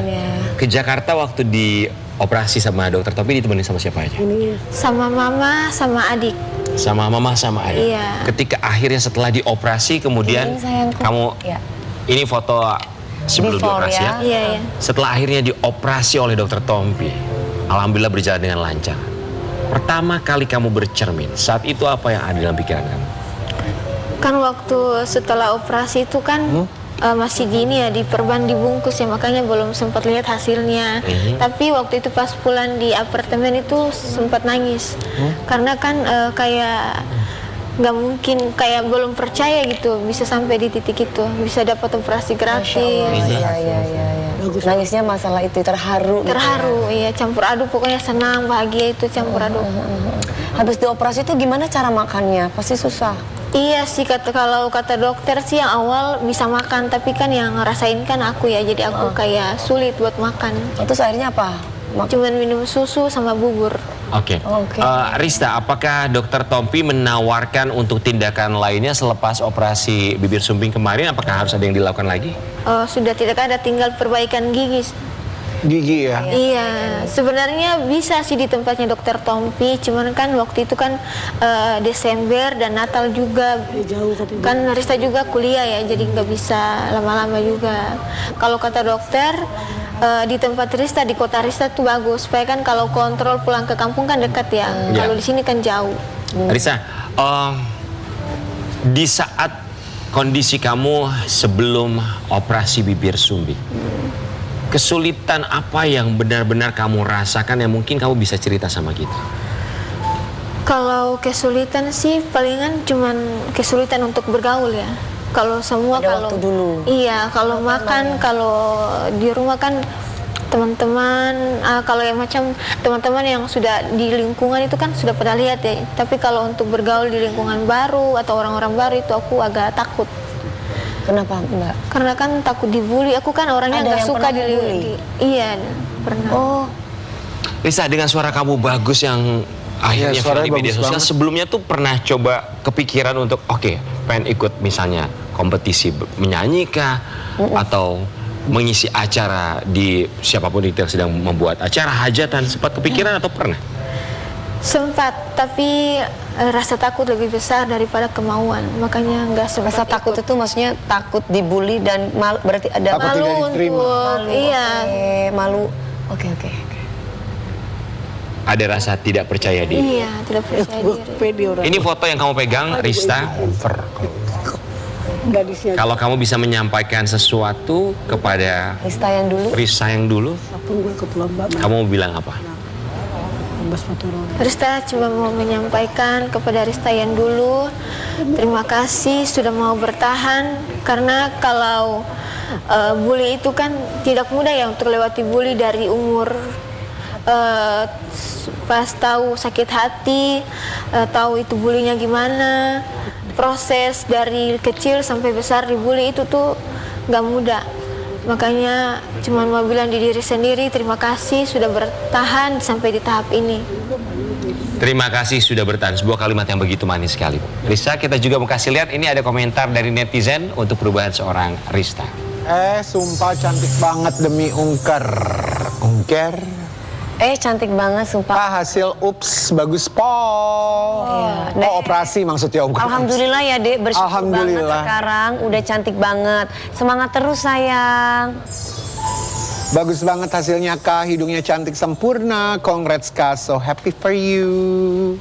ke Jakarta waktu di operasi sama Dr. Tompi ditemenin sama siapa aja? Sama mama, sama adik. Sama mama sama adik. Iya. Ketika akhirnya setelah dioperasi kemudian Ini sayangku. kamu Ya. ini foto sebelum Before, dioperasi ya. Iya. Setelah akhirnya dioperasi oleh Dr. Tompi, alhamdulillah berjalan dengan lancar. Pertama kali kamu bercermin, saat itu apa yang ada dalam pikiran kamu? Kan waktu setelah operasi itu kan masih gini ya, diperban dibungkus ya, makanya belum sempat lihat hasilnya. Tapi waktu itu pas pulang di apartemen itu sempat nangis. Karena kan kayak nggak mungkin, kayak belum percaya gitu bisa sampai di titik itu, bisa dapat operasi gratis. Iya. Nangisnya masalah itu terharu. gitu ya? Terharu, iya, campur aduk, pokoknya senang, bahagia itu campur aduk. Habis dioperasi itu gimana cara makannya? Pasti susah. Iya sih, kalau kata dokter sih yang awal bisa makan, tapi kan yang ngerasain kan aku ya, jadi aku kayak sulit buat makan. Terus akhirnya apa? Cuman minum susu sama bubur. Oke. Oke. Rista, apakah Dr. Tompi menawarkan untuk tindakan lainnya selepas operasi bibir sumbing kemarin? Apakah harus ada yang dilakukan lagi? Sudah tidak ada, tinggal perbaikan gigi. Gigi ya. Iya, sebenarnya bisa sih di tempatnya Dokter Tompi, cuman kan waktu itu kan Desember dan Natal juga, kan Rista juga kuliah ya, jadi nggak bisa lama-lama juga. Kalau kata dokter di tempat Rista, di kota Rista tuh bagus, supaya kan kalau kontrol pulang ke kampung kan dekat ya, kalau di sini kan jauh. Rista, di saat kondisi kamu sebelum operasi bibir sumbing, kesulitan apa yang benar-benar kamu rasakan yang mungkin kamu bisa cerita sama kita? Kalau kesulitan sih palingan cuman kesulitan untuk bergaul ya. Kalau semua Ada waktu dulu. Iya, kalau makan, kalau di rumah kan teman-teman, kalau yang macam teman-teman yang sudah di lingkungan itu kan sudah pada lihat ya. Tapi kalau untuk bergaul di lingkungan baru atau orang-orang baru itu aku agak takut. Kenapa Mbak? Karena kan takut dibully. Aku kan orangnya Ada nggak yang suka pernah dibully? Iya, pernah. Oh, Rista, dengan suara kamu bagus yang akhirnya Iya, viral suaranya di media bagus sosial, banget. sebelumnya tuh pernah coba kepikiran untuk pengen ikut misalnya kompetisi menyanyi kah? Atau mengisi acara di siapapun itu yang sedang membuat acara hajatan, sempat kepikiran atau pernah? Sempat, tapi rasa takut lebih besar daripada kemauan, makanya nggak sempat. rasa takut itu maksudnya takut dibully dan berarti ada Takut malu tidak diterima. untuk iya. Malu. Oke. Ada rasa tidak percaya diri. Iya, tidak percaya diri. Pede orang. Ini foto yang kamu pegang, Rista. Gadisnya Kalau kamu bisa menyampaikan sesuatu kepada Rista yang dulu. Rista yang dulu, pun gue ke Pulau Mbak, kamu mau bilang apa? Rista cuma mau menyampaikan kepada Rista yang dulu, terima kasih sudah mau bertahan, karena kalau bully itu kan tidak mudah ya untuk lewati bully dari umur pas tahu sakit hati, tahu itu bulinya gimana, proses dari kecil sampai besar dibully itu tuh nggak mudah. Makanya cuma mau bilang di diri sendiri, terima kasih sudah bertahan sampai di tahap ini. Terima kasih sudah bertahan. Sebuah kalimat yang begitu manis sekali. Rista, kita juga mau kasih lihat, ini ada komentar dari netizen untuk perubahan seorang Rista. Sumpah cantik banget demi ungker. Ungker? Cantik banget sumpah. Pak hasil ups bagus Pol. Iya. Operasi maksudnya ungker. Alhamdulillah ya Dek, bersyukur banget Alhamdulillah. sekarang udah cantik banget. Semangat terus sayang. Bagus banget hasilnya Kak, hidungnya cantik sempurna. Congrats Kak, so happy for you.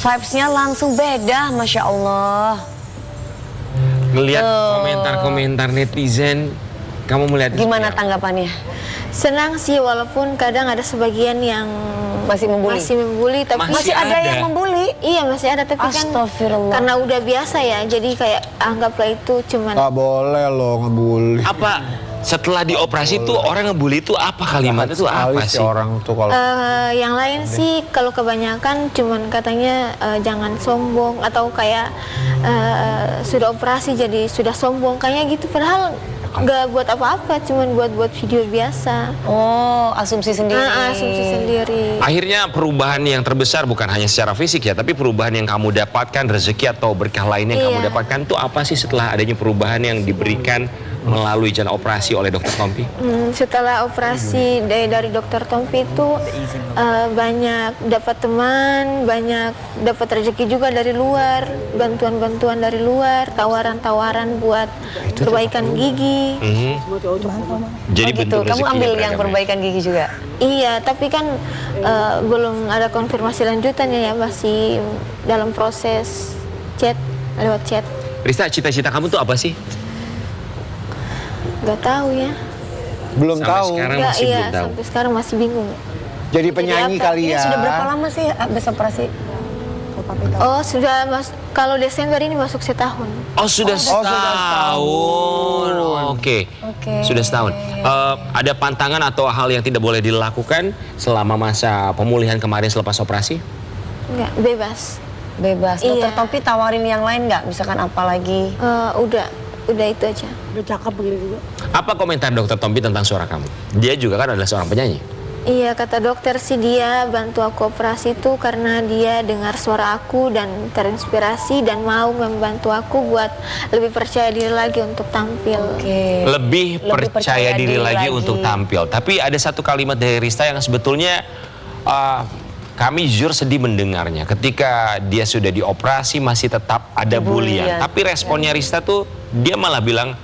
Vibes-nya langsung beda, Masya Allah. Ngelihat komentar-komentar netizen, kamu melihat Gimana tanggapannya? Senang sih, walaupun kadang ada sebagian yang Masih membuli? Masih membuli, tapi Masih ada yang membuli? Iya, masih ada, tapi kan Astagfirullah. karena udah biasa ya, jadi kayak anggaplah itu cuman Gak boleh lo ngebully. Apa setelah dioperasi tuh orang ngebully itu apa kalimatnya tuh apa sih? Orang tuh kalau yang lain sih kalau kebanyakan cuman katanya jangan sombong atau kayak sudah operasi jadi sudah sombong kayaknya gitu, padahal nggak buat apa-apa, cuman buat video biasa. Oh, asumsi sendiri. Asumsi sendiri. Akhirnya perubahan yang terbesar bukan hanya secara fisik ya, tapi perubahan yang kamu dapatkan, rezeki atau berkah lainnya yang kamu Iya. dapatkan tuh apa sih setelah adanya perubahan yang diberikan melalui jalan operasi oleh Dokter Tompi? Setelah operasi dari Dokter Tompi itu banyak dapat teman, banyak dapat rezeki juga dari luar, bantuan-bantuan dari luar, tawaran-tawaran buat perbaikan gigi. Jadi Oh gitu, kamu ambil yang perbaikan gigi juga? Iya, tapi kan belum ada konfirmasi lanjutannya ya, masih dalam proses chat, lewat chat. Rista, cita-cita kamu tuh apa sih? Gak tahu ya. belum Sampai tahu. sekarang Nggak, masih iya, belum tahu. sampai sekarang masih bingung. Jadi penyanyi apa? kali Ini ya. sudah berapa lama sih abis operasi? Oh, sudah kalau Desember ini masuk setahun. Oh sudah setahun. Oke. Sudah setahun. Ada pantangan atau hal yang tidak boleh dilakukan selama masa pemulihan kemarin selepas operasi? Enggak, bebas. Bebas. Iya. Dokter Tompi tawarin yang lain nggak? Misalkan apa lagi? Udah itu aja. Udah cakep begini juga. Apa komentar Dokter Tompi tentang suara kamu? Dia juga kan adalah seorang penyanyi. Iya, kata dokter sih dia bantu aku operasi itu karena dia dengar suara aku dan terinspirasi dan mau membantu aku buat lebih percaya diri lagi untuk tampil. Lebih percaya diri lagi untuk tampil. Tapi ada satu kalimat dari Rista yang sebetulnya kami jujur sedih mendengarnya. Ketika dia sudah dioperasi masih tetap ada bulian. Tapi responnya Rista tuh dia malah bilang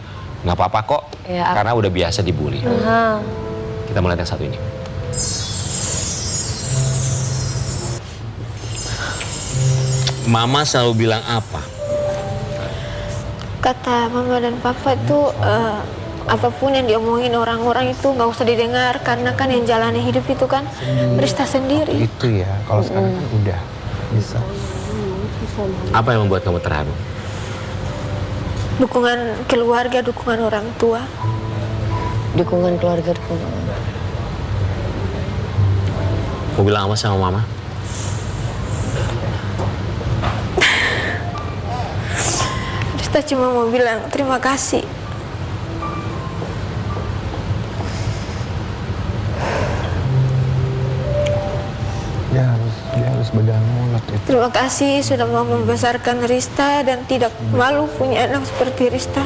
nggak apa-apa kok, karena udah biasa dibully. Kita mulai yang satu ini. Mama selalu bilang apa? Kata mama dan papa itu apapun yang diomongin orang-orang itu nggak usah didengar karena kan yang jalani hidup itu kan Rista sendiri. Itu ya, kalau sekarang kan udah bisa. Apa yang membuat kamu terharu? Dukungan keluarga, dukungan orang tua. Dukungan keluarga, dukungan. Mau bilang apa sama mama? Rista cuma mau bilang terima kasih. Dia harus bedah mulut itu. Terima kasih sudah mau membesarkan Rista dan tidak malu punya anak seperti Rista.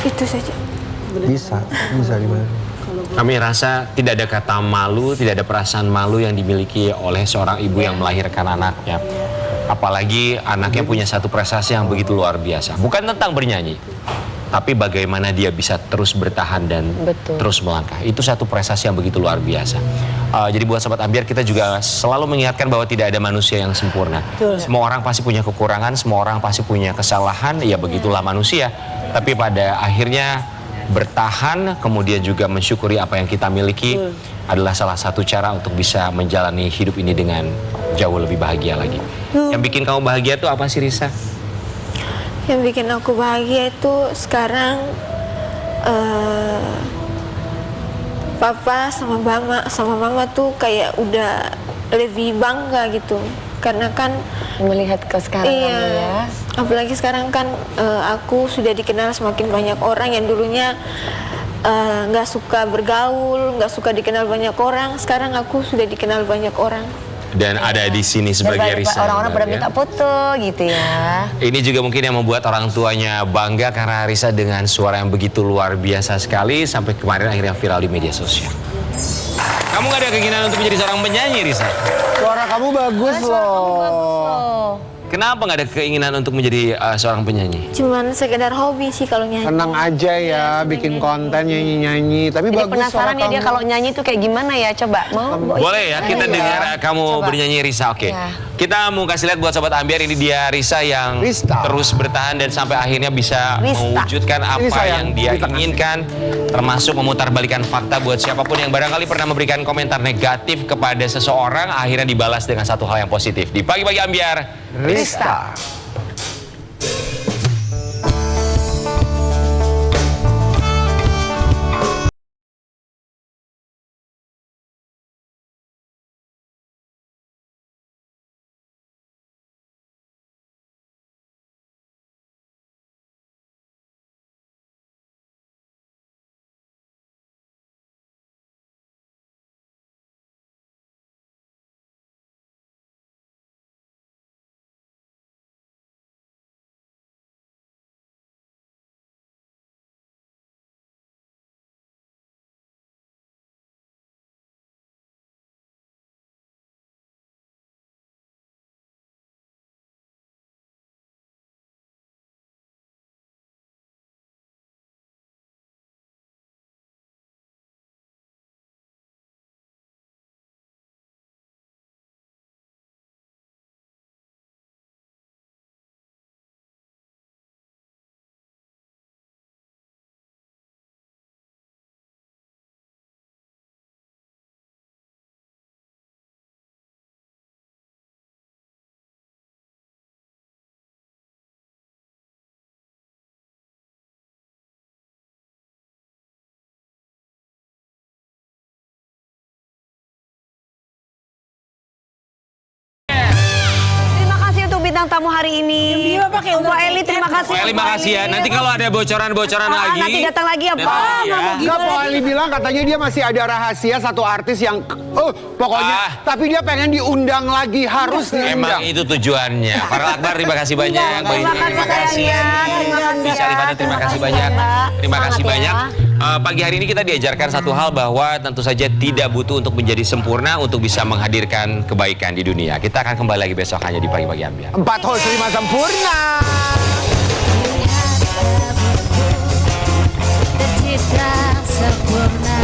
Itu saja. Bisa dibayar. Kami rasa tidak ada kata malu, tidak ada perasaan malu yang dimiliki oleh seorang ibu yang melahirkan anaknya. Apalagi anaknya punya satu prestasi yang begitu luar biasa. Bukan tentang bernyanyi, tapi bagaimana dia bisa terus bertahan dan terus melangkah. Itu satu prestasi yang begitu luar biasa. Jadi buat Sobat Ambiar, kita juga selalu mengingatkan bahwa tidak ada manusia yang sempurna. Semua orang pasti punya kekurangan, semua orang pasti punya kesalahan, ya begitulah manusia. Tapi pada akhirnya bertahan, kemudian juga mensyukuri apa yang kita miliki adalah salah satu cara untuk bisa menjalani hidup ini dengan jauh lebih bahagia lagi. Yang bikin kamu bahagia itu apa sih, Risa? Yang bikin aku bahagia itu sekarang papa sama mama tuh kayak udah lebih bangga gitu. Karena kan melihat ke sekarang kamu ya. Apalagi sekarang kan aku sudah dikenal semakin banyak orang yang dulunya nggak suka bergaul, nggak suka dikenal banyak orang. Sekarang aku sudah dikenal banyak orang. Dan ada di sini sebagai Risa. Orang-orang pada minta foto gitu ya. Ini juga mungkin yang membuat orang tuanya bangga karena Risa dengan suara yang begitu luar biasa sekali sampai kemarin akhirnya viral di media sosial. Kamu gak ada keinginan untuk menjadi seorang penyanyi, Risa? Suara kamu bagus loh. Kenapa nggak ada keinginan untuk menjadi seorang penyanyi? Cuman sekedar hobi sih kalau nyanyi. Tenang aja ya, bikin konten nyanyi-nyanyi. Tapi Jadi bagus penasaran suara ya dia kamu. kalau nyanyi tuh kayak gimana ya? Coba mau? Boleh ya, kita Iya. dengar kamu Coba. bernyanyi Risa, oke. Ya. Kita mau kasih lihat buat Sobat Ambiar, ini dia Risa yang Rista. terus bertahan dan sampai akhirnya bisa Rista. mewujudkan apa Ini sayang, yang dia kita kasih. inginkan, termasuk memutarbalikan fakta buat siapapun yang barangkali pernah memberikan komentar negatif kepada seseorang, akhirnya dibalas dengan satu hal yang positif. Di Pagi-Pagi Ambiar, Rista. Terima kasih untuk bintang tamu hari ini. Mbak Eli, terima kasih. Pak Eli makasih ya. Nanti kalau ada bocoran-bocoran lagi, Nanti datang lagi ya, datang Pak. lagi ya. Enggak, Pak Ali bilang katanya dia masih ada rahasia satu artis yang pokoknya tapi dia pengen diundang lagi, harus Emang diundang. itu tujuannya. Para Akbar, terima kasih banyak. Mbak Indi, terima kasih. Bisa Rifana, terima kasih banyak. Terima kasih banyak. Pagi hari ini kita diajarkan satu hal bahwa tentu saja tidak butuh untuk menjadi sempurna untuk bisa menghadirkan kebaikan di dunia. Kita akan kembali lagi besok hanya di Pagi-Pagi Ambiar. 4 host 5 sempurna. Tidak sempurna.